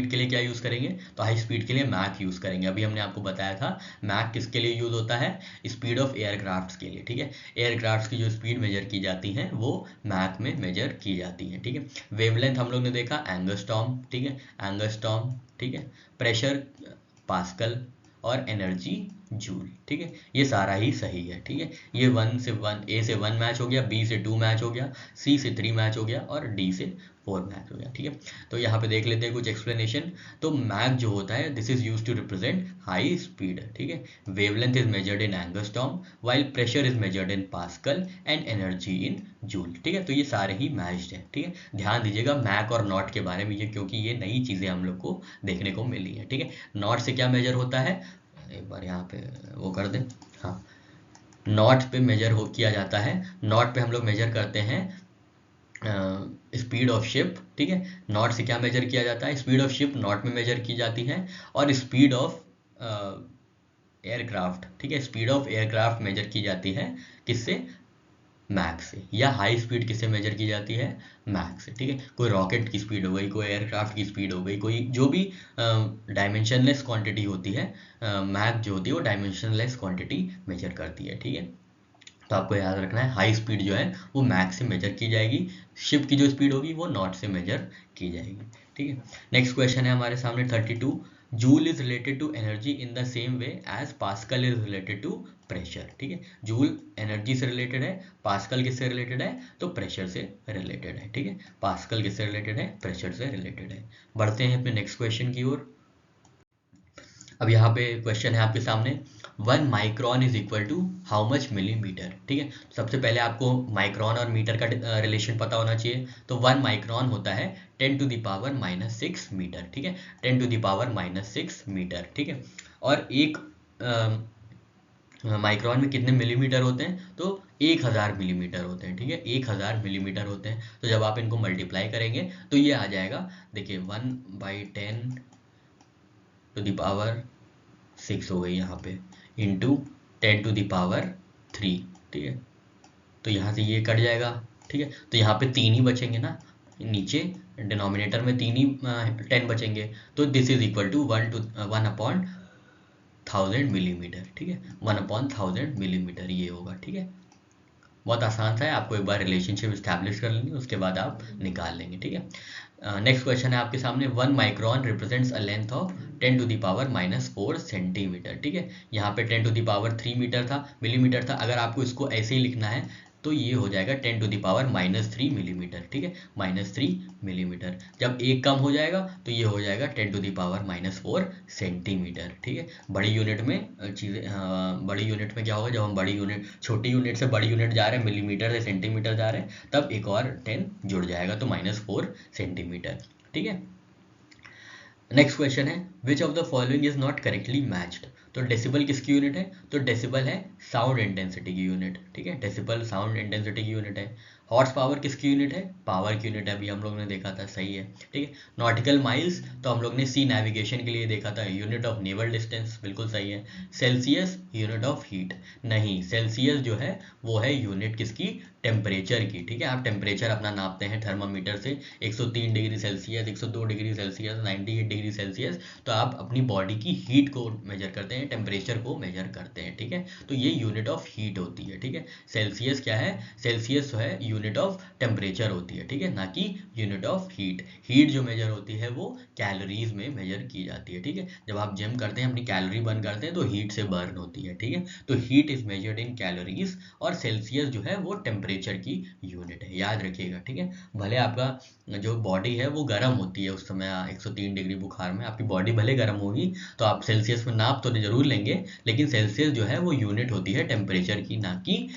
के लिए क्या यूज़ करेंगे? तो हाई स्पीड के लिए मैक यूज़ करेंगे। अभी हमने आपको बताया था मैक किसके लिए यूज़ होता है? स्पीड ऑफ एयरक्राफ्ट्स के लिए, ठीक है। एयरक्राफ्ट्स की जो स्पीड मेजर की जाती है वो मैक में मेजर की जाती है, ठीक है। वेवलेंथ हम लोग ने देखा एंगस्ट्रॉम, ठीक है, एंगस्ट्रॉम, ठीक है। प्रेशर पास्कल और एनर्जी जूल, ठीक है। ये सारा ही सही है, ठीक है। ये 1 से 1, ए से 1 मैच हो गया, बी से 2 मैच हो गया, सी से 3 मैच हो गया और डी से 4 मैच हो गया, ठीक है। तो यहाँ पे देख लेते हैं कुछ एक्सप्लेनेशन। तो मैक जो होता है this is use to represent high speed, ठीक है। Wavelength is measured in angstrom while pressure is measured in pascal and energy in joule, ठीक है। तो ये सारे ही मैच्ड हैं, ठीक है। ध्यान दीजिएगा मैक और नॉट के बारे में, ये क्योंकि ये नई चीज़ें हम लोग को देखने को मिली है, ठीक है। नॉट से क्या मेजर होता है, एक बार यहाँ पे वो कर दें, हाँ, नॉट पे मेजर किया जाता है। नॉट पे हम लोग मेजर करते हैं स्पीड ऑफ शिप, ठीक है। नॉट से क्या मेजर किया जाता है, स्पीड ऑफ शिप नॉट में मेजर की जाती है। और स्पीड ऑफ एयरक्राफ्ट, ठीक है, स्पीड ऑफ एयरक्राफ्ट मेजर की जाती है किससे, मैक से। या हाई स्पीड किससे मेजर की जाती है, मैक से, ठीक है। कोई रॉकेट की स्पीड हो गई, कोई एयरक्राफ्ट की स्पीड हो गई, कोई जो भी डायमेंशनलेस क्वांटिटी होती है, मैक जो होती है वो डायमेंशनलेस क्वांटिटी मेजर करती है, ठीक है। तो आपको याद रखना है हाई स्पीड जो है वो मैक से मेजर की जाएगी, शिप की जो स्पीड होगी वो नॉट से मेजर की जाएगी, ठीक है। नेक्स्ट क्वेश्चन है हमारे सामने 32। Joule is related to energy in the same way as pascal is related to pressure, ठीक है। जूल एनर्जी से रिलेटेड है, पास्कल किससे रिलेटेड है, तो प्रेशर से रिलेटेड है, ठीक है। पास्कल किससे रिलेटेड है, प्रेशर से रिलेटेड है। बढ़ते हैं अपने नेक्स्ट क्वेश्चन की ओर। अब यहाँ पे क्वेश्चन है आपके सामने, 1 micron is equal to how much millimetre, ठीक है। सबसे पहले आपको माइक्रॉन और मीटर का रिलेशन पता होना चाहिए। तो 1 माइक्रॉन होता है 10⁻⁻6 मीटर, ठीक है, 10⁻⁻6 मीटर, ठीक है। और एक माइक्रॉन में कितने मिलीमीटर होते हैं, तो 1000 मिलीमीटर होते हैं, ठीक है, 1000 मिलीमीटर होते हैं। तो जब आप इनको मल्टीप्लाई करेंगे तो ये आ जाएगा, देखिए 1/10⁻6 हो गई यहाँ पे, इंटू 10⁻3, ठीक है। तो यहाँ से ये कट जाएगा, ठीक है। तो यहाँ पे 3 ही बचेंगे ना, नीचे डिनोमिनेटर में 3 ही 10 बचेंगे। तो this is equal to 1/1000 millimetre, ठीक है, 1/1000 मिलीमीटर ये होगा, ठीक है। बहुत आसान सा है, आपको एक बार रिलेशनशिप स्टैब्लिश कर लेंगे उसके बाद आप निकाल लेंगे, ठीक है। नेक्स्ट क्वेश्चन है आपके सामने, 1 micron represents a length of 10⁻⁻4 centimetre, ठीक है। यहाँ पे 10⁻3 मीटर था, मिलीमीटर था। अगर आपको इसको ऐसे ही लिखना है तो ये हो जाएगा 10⁻³ मिलीमीटर, ठीक है, -3 मिलीमीटर। जब एक कम हो जाएगा तो ये हो जाएगा 10⁻⁻4 सेंटीमीटर, ठीक है। बड़ी यूनिट में बड़ी यूनिट में क्या होगा, जब हम बड़ी यूनिट, छोटी यूनिट से बड़ी यूनिट जा रहे हैं, मिलीमीटर से सेंटीमीटर जा रहे हैं, तब एक और 10 जुड़ जाएगा, तो -4 सेंटीमीटर, ठीक है। नेक्स्ट क्वेश्चन है, which of the following is not correctly matched. तो डेसिबल किसकी यूनिट है, तो डेसिबल है साउंड इंटेंसिटी की यूनिट, ठीक है, डेसिबल साउंड इंटेंसिटी की यूनिट है। हॉर्स पावर किसकी यूनिट है, पावर की यूनिट है, अभी हम लोग ने देखा था, सही है, ठीक है। नॉटिकल माइल्स तो हम लोग ने सी नेविगेशन के लिए देखा था, यूनिट ऑफ नेवल डिस्टेंस, बिल्कुल सही है। सेल्सियस यूनिट ऑफ हीट, नहीं, सेल्सियस जो है वो है यूनिट किसकी, टेम्परेचर की, ठीक है। आप टेम्परेचर अपना नापते हैं थर्मामीटर से, 103 degree Celsius, 102 degree Celsius, 98 degree Celsius, तो आप अपनी बॉडी की हीट को मेजर करते हैं, टेम्परेचर को मेजर करते हैं, ठीक है। तो ये यूनिट ऑफ हीट होती है, ठीक है। सेल्सियस क्या है, सेल्सियस है यूनिट ऑफ टेम्परेचर होती है, ठीक है, ना कि यूनिट ऑफ हीट। हीट जो मेजर होती है वो कैलोरीज में मेजर की जाती है, ठीक है। जब आप जिम करते हैं, अपनी कैलोरी बर्न करते हैं, तो हीट से बर्न होती है, ठीक है। तो heat is measured in calories, और सेल्सियस जो है वो टेम्परेचर की यूनिट है, याद रखिएगा, ठीक है। भले आपका जो बॉडी है वो गर्म होती है उस समय, 103 डिग्री बुखार में आपकी बॉडी भले गर्म होगी, तो आप सेल्सियस में नाप तो जरूर लेंगे, लेकिन सेल्सियस जो है वो यूनिट होती है टेम्परेचर की, ना कि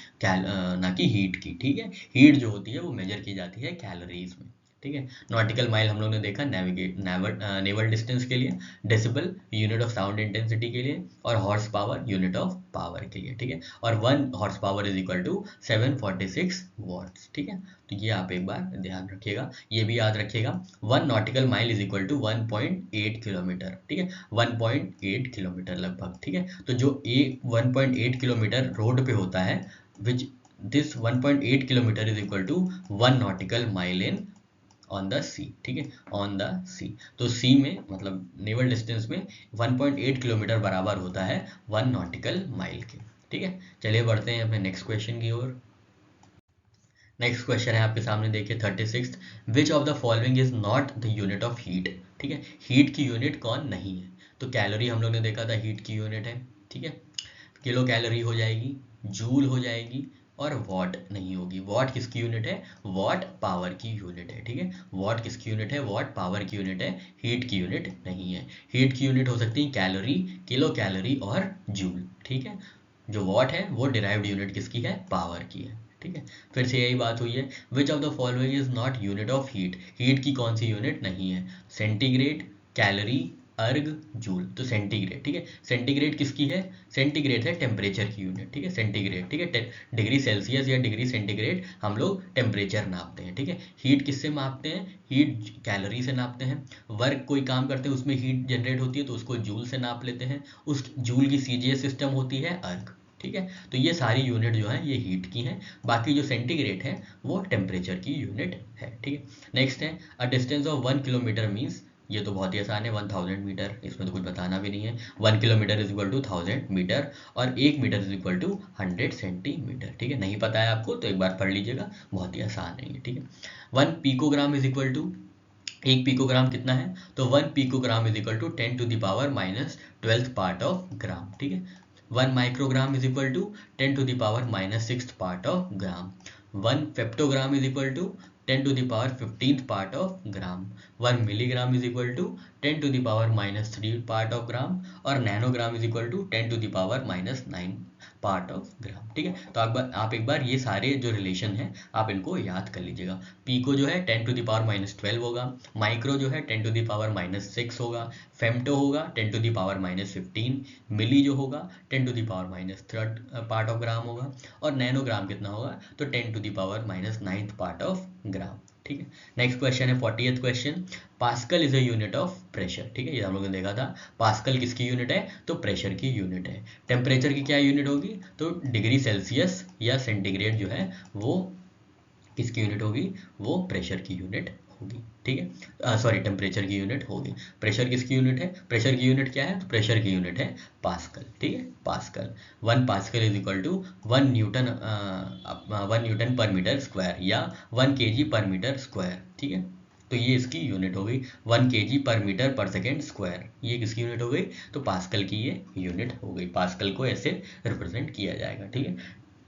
हीट की, ठीक है। हीट जो होती है वो मेजर की जाती है कैलोरीज में, ठीक है। नॉटिकल माइल हम लोग ने देखा नेवल डिस्टेंस के लिए, decibel unit of sound intensity के लिए, और horse power unit of power के लिए, ठीक है। और 1 horse power is equal to 746 watts, ठीक है। तो ये आप एक बार ध्यान रखिएगा, ये भी याद रखिएगा, 1 nautical mile is equal to 1.8 kilometre, ठीक है, 1.8 किलोमीटर लगभग, ठीक है। तो जो 1.8 किलोमीटर रोड पे होता है, which this 1.8 kilometre is equal to 1 nautical mile in on the sea, ठीक है, ऑन द सी। तो सी में मतलब नेवल डिस्टेंस में 1.8 किलोमीटर बराबर होता है 1 नॉटिकल माइल के, ठीक है। चलिए बढ़ते हैं अपने नेक्स्ट क्वेश्चन की ओर। नेक्स्ट क्वेश्चन है आपके सामने, देखिए 36, विच of the following is not the unit of heat, ठीक है। हीट की यूनिट कौन नहीं है, तो कैलोरी हम लोग ने देखा था हीट की यूनिट है, ठीक है। किलो कैलोरी हो जाएगी, जूल हो जाएगी, और वॉट नहीं होगी। वॉट किसकी यूनिट है, वॉट पावर की यूनिट है, ठीक है। वॉट किसकी यूनिट है, वॉट पावर की यूनिट है, हीट की यूनिट नहीं है। हीट की यूनिट हो सकती है कैलोरी, किलो कैलोरी और जूल, ठीक है। जो वॉट है वो डिराइव्ड यूनिट किसकी है, पावर की है, ठीक है। फिर से यही बात हुई है, which of the following is not unit of heat, heat की कौन सी यूनिट नहीं है, सेंटीग्रेड, कैलोरी, अर्ग जूल, तो सेंटीग्रेड, ठीक है। सेंटीग्रेड किसकी है? सेंटीग्रेड है टेम्परेचर की यूनिट, ठीक है, सेंटीग्रेड, ठीक है। डिग्री सेल्सियस या डिग्री सेंटीग्रेड हम लोग टेम्परेचर नापते हैं, ठीक है। हीट किससे मापते हैं? हीट कैलोरी से नापते हैं। वर्क कोई काम करते हैं उसमें हीट जनरेट होती है तो उसको जूल से नाप लेते हैं, उस जूल की सीजीएस सिस्टम होती है अर्ग, ठीक है। तो ये सारी यूनिट जो है ये हीट की हैं, बाकी जो सेंटीग्रेड है वो टेम्परेचर की यूनिट है, ठीक है। नेक्स्ट है a distance of 1 kilometre means, ये तो बहुत ही आसान है, 1000 मीटर, इसमें तो कुछ बताना भी नहीं है। 1 kilometre is equal to 1000 metre और 1 metre is equal to 100 centimetre, ठीक है। नहीं पता है आपको तो एक बार पढ़ लीजिएगा, बहुत ही आसान है ये, ठीक है। 1 पिकोग्राम इज इक्वल टू, एक पिकोग्राम कितना है? तो 1 picogram is equal to 10 to the power minus 12th part of gram, ठीक है। 1 microgram is equal to 10 to the power minus 6th part of gram. 1 femtogram is equal to 10 to the power 15th part of gram। 1 milligram is equal to 10 to the power minus 3 part of gram और nanogram is equal to 10 to the power minus 9 part of gram, ठीक है। तो आप एक बार ये सारे जो relation है आप इनको याद कर लीजिएगा। पीको जो है 10 टू द पावर माइनस 12 होगा, माइक्रो जो है 10 टू द पावर माइनस 6 होगा, फेम्टो होगा 10 to the power minus 15, milli जो होगा 10 to the power minus 3rd part of gram होगा और नैनोग्राम कितना होगा? तो 10 to the power minus 9th part of gram, ठीक है। नेक्स्ट क्वेश्चन है 40th question, pascal is a unit of pressure, ठीक है। ये हम लोगों ने देखा था, पास्कल किसकी यूनिट है? तो प्रेशर की यूनिट है। टेम्परेचर की क्या यूनिट होगी? तो डिग्री सेल्सियस या सेंटीग्रेड जो है वो किसकी यूनिट होगी? वो प्रेशर की यूनिट होगी, ठीक है। सॉरी, टेम्परेचर की यूनिट होगी। प्रेशर किसकी यूनिट है? प्रेशर की यूनिट क्या है? तो प्रेशर की यूनिट है पास्कल, ठीक है, pascal. 1 pascal is equal to 1 newton per metre square या 1 केजी पर मीटर स्क्वायर, ठीक है। तो ये इसकी यूनिट हो गई 1 केजी पर मीटर पर सेकेंड स्क्वायर, ये किसकी यूनिट हो गई? तो पास्कल की ये यूनिट हो गई। पास्कल को ऐसे रिप्रेजेंट किया जाएगा, ठीक है।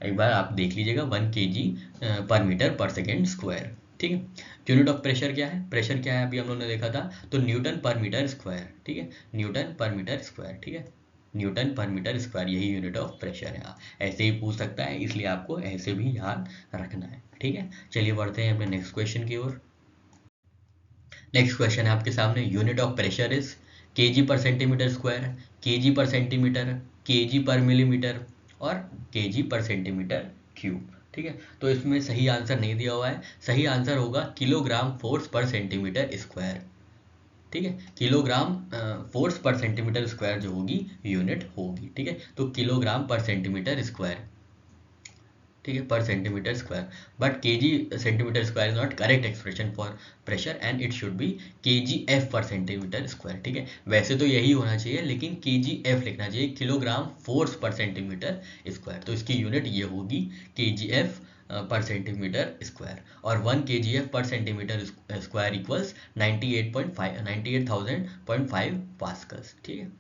एक बार आप देख लीजिएगा 1 केजी पर मीटर पर सेकेंड स्क्वायर, ठीक है। यूनिट ऑफ प्रेशर क्या है? प्रेशर क्या है अभी हम लोगों ने देखा था, तो न्यूटन पर मीटर स्क्वायर, ठीक है, न्यूटन पर मीटर स्क्वायर, ठीक है, न्यूटन पर मीटर स्क्वायर, यही यूनिट ऑफ प्रेशर है। ऐसे ही पूछ सकता है, इसलिए आपको ऐसे भी याद रखना है, ठीक है। चलिए बढ़ते हैं अपने नेक्स्ट क्वेश्चन की ओर। नेक्स्ट क्वेश्चन है आपके सामने, unit of pressure is KG पर सेंटीमीटर स्क्वायर, केजी पर सेंटीमीटर, केजी पर मिलीमीटर और केजी पर सेंटीमीटर क्यूब, ठीक है। तो इसमें सही आंसर नहीं दिया हुआ है, सही आंसर होगा kilogram force per centimetre square, ठीक है। Kilogram force per centimetre square जो होगी यूनिट होगी, ठीक है। तो किलोग्राम पर सेंटीमीटर स्क्वायर, ठीक है, पर centimetre square, but KG centimetre square is not correct expression for pressure and it should be kgf per centimetre square, ठीक है। वैसे तो यही होना चाहिए लेकिन kgf लिखना चाहिए, kilogram force per centimetre square, तो इसकी यूनिट ये होगी kgf पर सेंटीमीटर स्क्वायर और 1 kgf per centimetre square equals 98,000.5 Pascal's, ठीक है।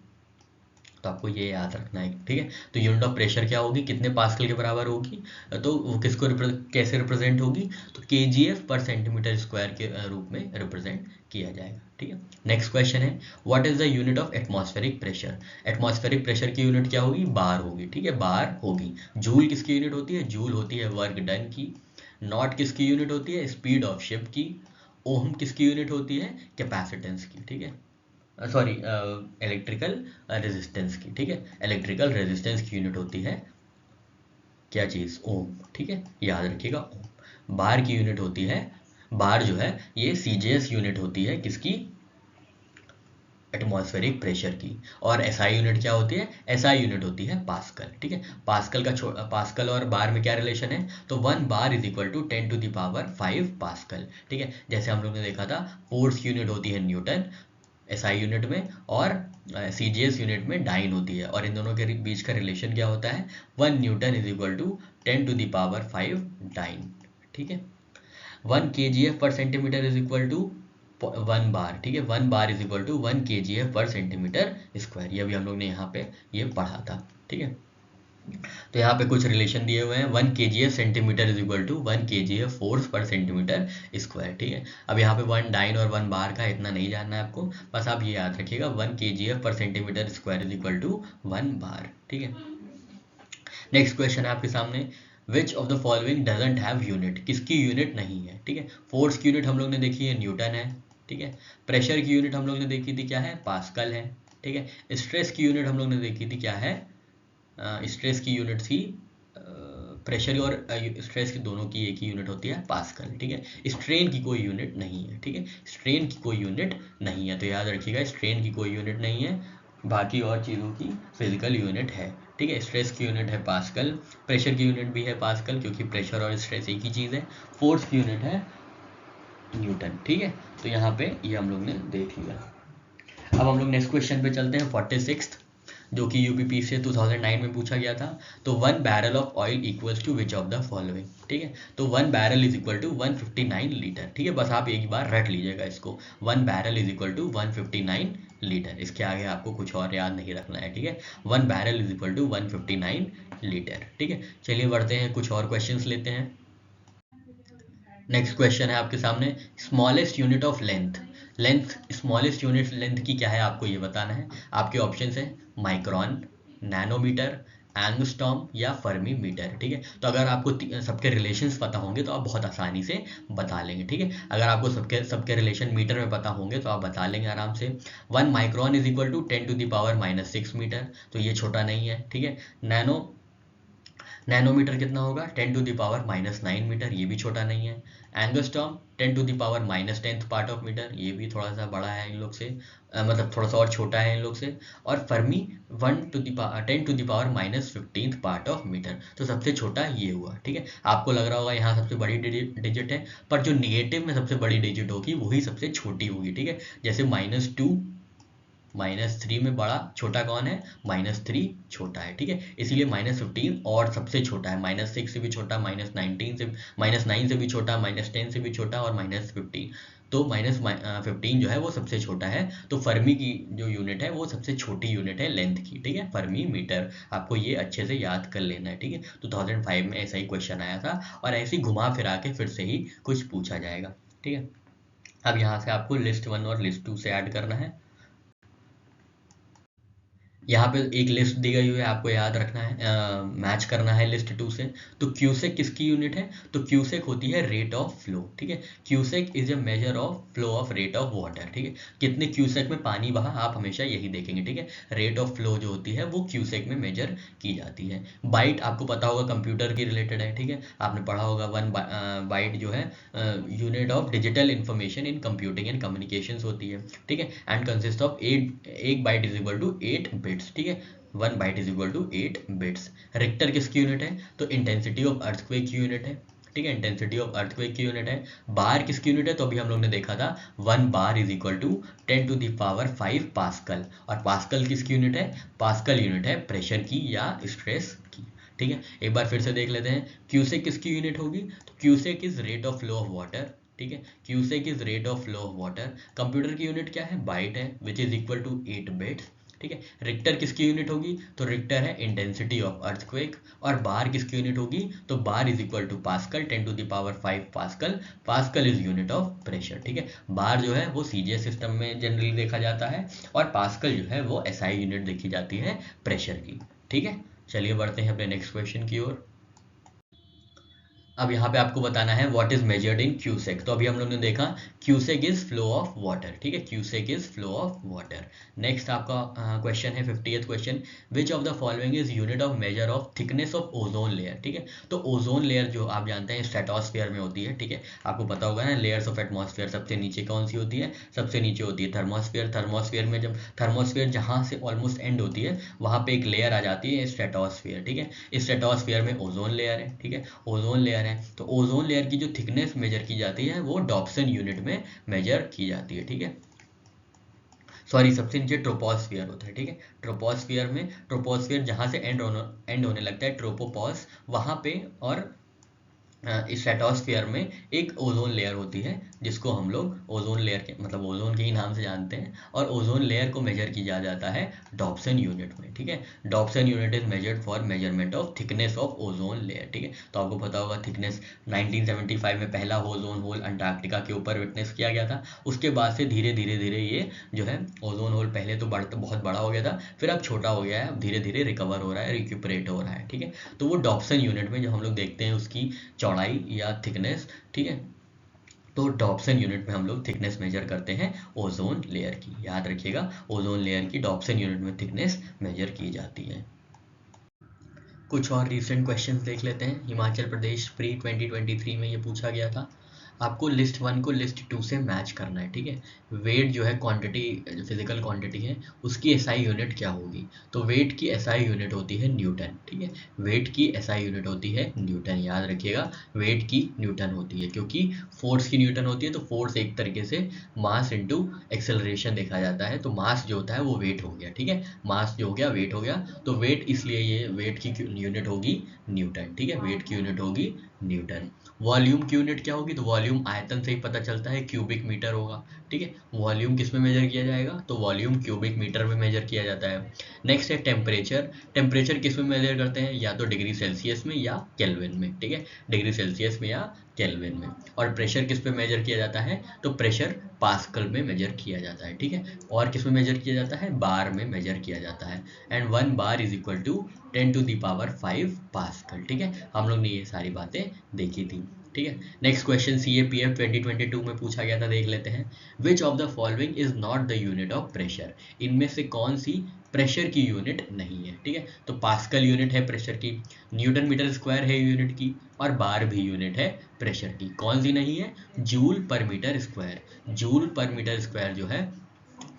तो आपको ये याद रखना है, ठीक है। तो यूनिट ऑफ प्रेशर क्या होगी? कितने पास्कल के बराबर होगी? तो वो किसको कैसे रिप्रेजेंट होगी? तो kgf पर सेंटीमीटर स्क्वायर के रूप में रिप्रेजेंट किया जाएगा, ठीक है। नेक्स्ट क्वेश्चन है, what is the unit of atmospheric pressure? Atmospheric pressure की यूनिट क्या होगी? बार होगी, ठीक है, बार होगी। जूल किसकी यूनिट होती है? जूल होती है वर्क डन की। नॉट किसकी यूनिट होती है? स्पीड ऑफ शिप की। ओम किसकी यूनिट होती है? कैपेसिटेंस की, ठीक है, सॉरी इलेक्ट्रिकल रेजिस्टेंस की, ठीक है, इलेक्ट्रिकल रेजिस्टेंस की यूनिट होती है क्या चीज़? ओम, ठीक है, याद रखिएगा ओम। बार की यूनिट होती है, बार जो है ये सीजीएस यूनिट होती है किसकी? एटमॉस्फेरिक प्रेशर की। और एसआई यूनिट क्या होती है? एसआई यूनिट होती है पास्कल, ठीक है। पास्कल और बार में क्या रिलेशन है? तो 1 bar is equal to 10 to the power 5 pascal, ठीक है। जैसे हम लोग ने देखा था फोर्स की यूनिट होती है न्यूटन एसआई यूनिट में और सीजीएस यूनिट में डाइन होती है, और इन दोनों के बीच का रिलेशन क्या होता है? 1 newton is equal to 10 to the power 5 dyne, ठीक है। 1 kgf per centimetre is equal to 1 bar, ठीक है, 1 bar is equal to 1 kgf per centimetre square, ये भी हम लोग ने यहाँ पे ये पढ़ा था, ठीक है। तो यहाँ पे कुछ रिलेशन दिए हुए हैं, 1 kgf centimetre is equal to 1 kgf force per centimetre square, ठीक है। अब यहाँ पे 1 डाइन और 1 बार का इतना नहीं जानना है आपको, बस आप ये याद रखिएगा 1 kgf per centimetre square is equal to 1 bar, ठीक है। नेक्स्ट क्वेश्चन है आपके सामने, which of the following doesn't have unit? किसकी यूनिट नहीं है? ठीक है, फोर्स की यूनिट हम लोग ने देखी है न्यूटन है, ठीक है। प्रेशर की यूनिट हम लोग ने देखी थी क्या है, पास्कल है, ठीक है। स्ट्रेस की यूनिट हम लोग ने देखी थी क्या है, स्ट्रेस की यूनिट थी, प्रेशर और स्ट्रेस की दोनों की एक ही यूनिट होती है, पास्कल, ठीक है। स्ट्रेन की कोई यूनिट नहीं है, ठीक है, स्ट्रेन की कोई यूनिट नहीं है, तो याद रखिएगा स्ट्रेन की कोई यूनिट नहीं है, बाकी और चीज़ों की फिजिकल यूनिट है, ठीक है। स्ट्रेस की यूनिट है पास्कल, प्रेशर की यूनिट भी है पास्कल क्योंकि प्रेशर और स्ट्रेस एक ही चीज़ है, फोर्स की यूनिट है न्यूटन, ठीक है। तो यहाँ पे ये हम लोग ने देख लिया। अब हम लोग नेक्स्ट क्वेश्चन पे चलते हैं, 46, जो कि यूपीपी से 2009 में पूछा गया था। तो 1 barrel of oil equals to which of the following, ठीक है। तो 1 barrel is equal to 159 litre, ठीक है। बस आप एक बार रट लीजिएगा इसको, 1 barrel is equal to 159 litre, इसके आगे आपको कुछ और याद नहीं रखना है, ठीक है। 1 barrel is equal to 159 litre, ठीक है। चलिए बढ़ते हैं, कुछ और क्वेश्चंस लेते हैं। नेक्स्ट क्वेश्चन है आपके सामने, smallest unit of length, smallest unit length की क्या है आपको ये बताना है। आपके ऑप्शंस है माइक्रोन, नैनोमीटर, एंगस्ट्रॉम या फर्मी मीटर, ठीक है। तो अगर आपको सबके रिलेशंस पता होंगे तो आप बहुत आसानी से बता लेंगे, ठीक है। अगर आपको सबके रिलेशन मीटर में पता होंगे तो आप बता लेंगे आराम से। 1 micron is equal to 10⁻⁻6 metre, तो ये छोटा नहीं है, ठीक है। नैनोमीटर कितना होगा, 10⁻⁻9 मीटर, ये भी छोटा नहीं है। Angstrom 10⁻⁻10th part of metre, ये भी थोड़ा सा बड़ा है इन लोग से, मतलब थोड़ा सा और छोटा है इन लोग से। और Fermi 10⁻15th part of metre, तो सबसे छोटा ये हुआ, ठीक है। आपको लग रहा होगा यहाँ सबसे बड़ी डिजिट है, पर जो निगेटिव में सबसे बड़ी डिजिट होगी वही सबसे छोटी होगी, ठीक है। जैसे -2, -3 में बड़ा, छोटा कौन है, -3 छोटा है, ठीक है। इसीलिए -15 और सबसे छोटा है, -6 से भी छोटा, -9 से भी छोटा, -10 से भी छोटा और -15, तो -15 जो है वो सबसे छोटा है। तो फर्मी की जो यूनिट है वो सबसे छोटी यूनिट है लेंथ की, ठीक है, फर्मी मीटर। आपको ये अच्छे से याद कर लेना है, ठीक है। 2005 में ऐसा ही क्वेश्चन आया था और ऐसे ही घुमा फिरा के फिर से ही कुछ पूछा जाएगा, ठीक है। अब यहाँ से आपको लिस्ट 1 और लिस्ट 2 से ऐड करना है। यहाँ पे एक लिस्ट दी गई हुई है, आपको याद रखना है, मैच करना है लिस्ट 2 से। तो क्यूसेक किसकी यूनिट है, तो क्यूसेक होती है रेट ऑफ फ्लो, ठीक है। Cusec is a measure of flow of rate of water, ठीक है। कितने क्यूसेक में पानी बहा, आप हमेशा यही देखेंगे, ठीक है। रेट ऑफ फ्लो जो होती है वो क्यूसेक में मेजर की जाती है। बाइट आपको पता होगा कंप्यूटर की रिलेटेड है, ठीक है, आपने पढ़ा होगा 1 बाइट जो है unit of digital information in computing and communications होती है, ठीक है। And consist of 1 byte is equal to 8 bits, ठीक है। 1 byte is equal to 8 bits. Richter किसकी यूनिट है, तो इंटेंसिटी ऑफ अर्थक्वेक की यूनिट है, ठीक है, इंटेंसिटी ऑफ अर्थक्वेक की यूनिट है। बार किसकी यूनिट है, तो अभी हम लोग ने देखा था 1 bar is equal to 10⁵ pascal. और पास्कल किसकी यूनिट है, पास्कल यूनिट है प्रेशर की या स्ट्रेस की, ठीक है। एक बार फिर से देख लेते हैं, क्यूसेक किसकी यूनिट होगी, तो cusec is rate of flow of water, ठीक है। Cusec is rate of flow of water. Computer की यूनिट क्या है, बाइट है, which is equal to 8 bits, ठीक है। रिक्टर किसकी यूनिट होगी, तो रिक्टर है इंटेंसिटी ऑफ अर्थक्वेक। और बार किसकी यूनिट होगी, तो bar is equal to pascal, 10⁵ pascal, pascal is unit of pressure, ठीक है। बार जो है वो सीजीएस सिस्टम में जनरली देखा जाता है और पास्कल जो है वो एसआई यूनिट देखी जाती है प्रेशर की, ठीक है। चलिए बढ़ते हैं अपने नेक्स्ट क्वेश्चन की ओर। अब यहाँ पे आपको बताना है what is measured in cusec. तो अभी हम लोग ने देखा cusec is flow of water, ठीक है, cusec is flow of water. Next आपका क्वेश्चन है 50th question, which of the following is unit of measure of thickness of ozone layer, ठीक है। तो ओजोन लेयर जो आप जानते हैं स्ट्रेटोस्फीयर में होती है, ठीक है। आपको पता होगा ना लेयर्स ऑफ एटमॉस्फेयर, सबसे नीचे कौन सी होती है, सबसे नीचे होती है थर्मोस्फीयर। थर्मोस्फीयर में जब थर्मोस्फीयर जहाँ से ऑलमोस्ट एंड होती है वहाँ पे एक लेयर आ जाती है स्ट्रेटोस्फीयर, ठीक है। इस स्ट्रेटोस्फीयर में ओजोन लेयर है, ठीक है, ओजोन लेयर है। तो ओजोन लेयर की जो थिकनेस मेजर की जाती है वो डॉप्सन यूनिट में मेजर की जाती है, ठीक है। सॉरी, सबसे नीचे ट्रोपोस्फियर होता है, ठीक है। ट्रोपोस्फियर जहां से एंड होने लगता है ट्रोपोपॉस, वहां पे और स्ट्रेटोस्फियर में एक ओजोन लेयर होती है जिसको हम लोग ओजोन लेयर के मतलब ओजोन के ही नाम से जानते हैं। और ओजोन लेयर को मेजर किया जाता है डॉप्सन यूनिट में, ठीक है। Dobson unit is measured for measurement of thickness of ozone layer, ठीक है। तो आपको पता होगा थिकनेस 1975 में पहला ओजोन होल अंटार्कटिका के ऊपर विटनेस किया गया था। उसके बाद से धीरे धीरे ये जो है ओजोन होल पहले तो बहुत बड़ा हो गया था, फिर अब छोटा हो गया है, अब धीरे धीरे रिकवर हो रहा है, रिक्यूपरेट हो रहा है, ठीक है। तो वो डॉप्सन यूनिट में जो हम लोग देखते हैं उसकी चौड़ाई या थिकनेस, ठीक है। तो डॉप्सन यूनिट में हम लोग थिकनेस मेजर करते हैं ओजोन लेयर की, याद रखिएगा ओजोन लेयर की डॉप्सन यूनिट में थिकनेस मेजर की जाती है। कुछ और रिसेंट क्वेश्चंस देख लेते हैं। हिमाचल प्रदेश प्री 2023 में ये पूछा गया था, आपको लिस्ट 1 को लिस्ट 2 से मैच करना है, ठीक है। वेट जो है क्वांटिटी, जो फिजिकल क्वांटिटी है उसकी एसआई यूनिट क्या होगी, तो वेट की एसआई यूनिट होती है न्यूटन, ठीक है। वेट की एसआई यूनिट होती है न्यूटन, याद रखिएगा वेट की न्यूटन होती है, क्योंकि फोर्स की न्यूटन होती है, तो फोर्स एक तरीके से मास इंटू एक्सेलरेशन देखा जाता है, तो मास जो होता है वो वेट हो गया, ठीक है। मास जो हो गया वेट हो गया, तो वेट इसलिए ये वेट की यूनिट होगी न्यूटन, ठीक है। वेट की यूनिट होगी न्यूटन। वॉल्यूम की यूनिट क्या होगी, तो वॉल्यूम आयतन से ही पता चलता है, क्यूबिक मीटर होगा, ठीक है। वॉल्यूम किस में मेजर किया जाएगा, तो वॉल्यूम क्यूबिक मीटर में मेजर किया जाता है। नेक्स्ट है टेम्परेचर। टेम्परेचर किस में मेजर करते हैं, या तो डिग्री सेल्सियस में या केल्विन में, ठीक है। डिग्री सेल्सियस में या केल्विन में। और प्रेशर किस पे मेजर किया जाता है, तो प्रेशर पास्कल में मेजर किया जाता है, ठीक है। और किस में मेजर किया जाता है, बार में मेजर किया जाता है। And 1 bar is equal to 10⁵ pascal, ठीक है। हम लोग ने ये सारी बातें देखी थी, ठीक है। नेक्स्ट क्वेश्चन CAPF 2022 में पूछा गया था, देख लेते हैं। विच of the following is not the unit of pressure, इनमें से कौन सी प्रेशर की यूनिट नहीं है, ठीक है। तो पास्कल यूनिट है प्रेशर की, न्यूटन मीटर स्क्वायर है यूनिट की, और बार भी यूनिट है प्रेशर की। कौन सी नहीं है, joule per metre square. Joule per metre square जो है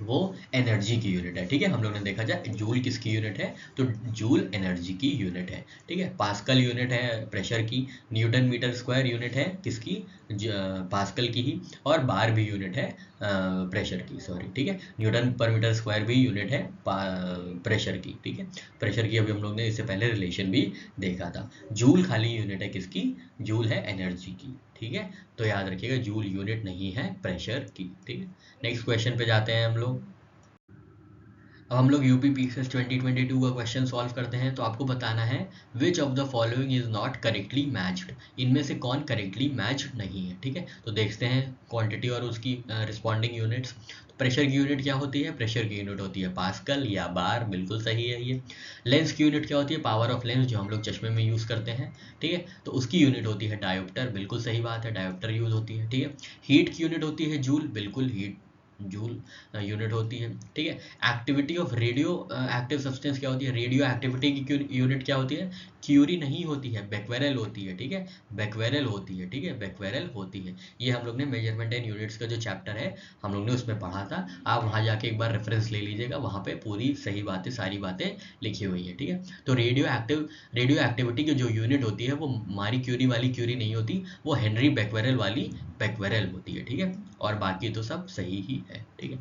वो एनर्जी की यूनिट है, ठीक है। हम लोग ने देखा जाए जूल किसकी यूनिट है, तो जूल एनर्जी की यूनिट है, ठीक है। पास्कल यूनिट है प्रेशर की, न्यूटन मीटर स्क्वायर यूनिट है किसकी, पास्कल की ही, और बार भी यूनिट है प्रेशर की, सॉरी, ठीक है। न्यूटन पर मीटर स्क्वायर भी यूनिट है प्रेशर की, ठीक है। प्रेशर की अभी हम लोग ने इससे पहले रिलेशन भी देखा था। जूल खाली यूनिट है किसकी, जूल है एनर्जी की, ठीक है। तो याद रखिएगा जूल यूनिट नहीं है प्रेशर की, ठीक है। नेक्स्ट क्वेश्चन पे जाते हैं हम लोग। अब हम लोग यूपी पीसीएस 2022 का क्वेश्चन सॉल्व करते हैं, तो आपको बताना है which of the following is not correctly matched, इनमें से कौन करेक्टली मैच्ड नहीं है, ठीक है। तो देखते हैं क्वांटिटी और उसकी रिस्पॉन्डिंग यूनिट्स। तो प्रेशर की यूनिट क्या होती है, प्रेशर की यूनिट होती है पास्कल या बार, बिल्कुल सही है ये। लेंस की यूनिट क्या होती है, पावर ऑफ लेंस, जो हम लोग चश्मे में यूज़ करते हैं, ठीक है। तो उसकी यूनिट होती है डायोप्टर, बिल्कुल सही बात है, डायोप्टर यूज होती है, ठीक है। हीट की यूनिट होती है जूल, बिल्कुल हीट जूल यूनिट होती है, ठीक है। Activity of radio active substance क्या होती है, रेडियो एक्टिविटी की यूनिट क्या होती है, क्यूरी नहीं होती है, बेक्वेरल होती है, ठीक है। बेक्वेरल होती है, ठीक है, बेक्वेरल होती है। ये हम लोग ने मेजरमेंट एंड यूनिट्स का जो चैप्टर है हम लोग ने उसमें पढ़ा था, आप वहाँ जाके एक बार रेफरेंस ले लीजिएगा, वहाँ पे पूरी सही बातें सारी बातें लिखी हुई है, ठीक है। तो रेडियो एक्टिविटी की जो यूनिट होती है वो मारी क्यूरी वाली क्यूरी नहीं होती, वो हेनरी बेक्वेरल वाली बेक्वेरल होती है, ठीक है। और बाकी तो सब सही ही है, ठीक है।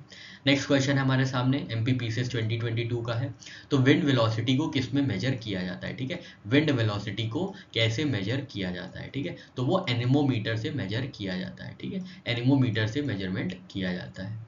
नेक्स्ट क्वेश्चन है हमारे सामने MPPCS 2022 का है। तो विंड वेलोसिटी को किस में मेजर किया जाता है, ठीक है। विंड वेलोसिटी को कैसे मेजर किया जाता है, ठीक है। तो वो एनेमोमीटर से मेजर किया जाता है, ठीक है। एनेमोमीटर से मेजरमेंट किया जाता है,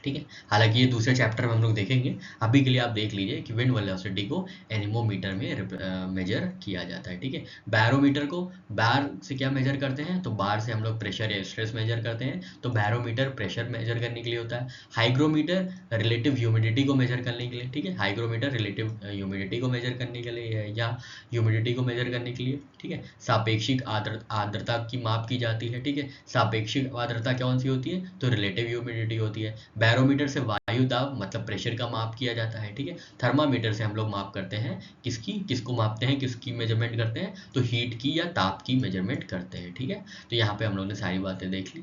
ठीक है। हालांकि ये दूसरे चैप्टर में हम लोग देखेंगे, अभी के लिए आप देख लीजिए कि विंड वेलोसिटी को एनेमोमीटर में मेजर किया जाता है, ठीक है। बैरोमीटर को बार से क्या मेजर करते हैं, तो बार से हम लोग प्रेशर या स्ट्रेस मेजर करते हैं, तो बैरोमीटर प्रेशर मेजर करने के लिए होता है। हाइग्रोमीटर रिलेटिव ह्यूमिडिटी को मेजर करने के लिए, ठीक है। हाइग्रोमीटर रिलेटिव ह्यूमिडिटी को मेजर करने के लिए या ह्यूमिडिटी को मेजर करने के लिए, ठीक है। सापेक्षिक आर्द्रता की माप की जाती है, ठीक है। सापेक्षिक आर्द्रता कौन सी होती है, तो रिलेटिव ह्यूमिडिटी होती है। बैरोमीटर से वायु दाब मतलब प्रेशर का माप किया जाता है, ठीक है। थर्मामीटर से हम लोग माप करते हैं किसको मापते हैं, किसकी मेजरमेंट करते हैं, तो हीट की या ताप की मेजरमेंट करते हैं, ठीक है। तो यहाँ पे हम लोग ने सारी बातें देख ली।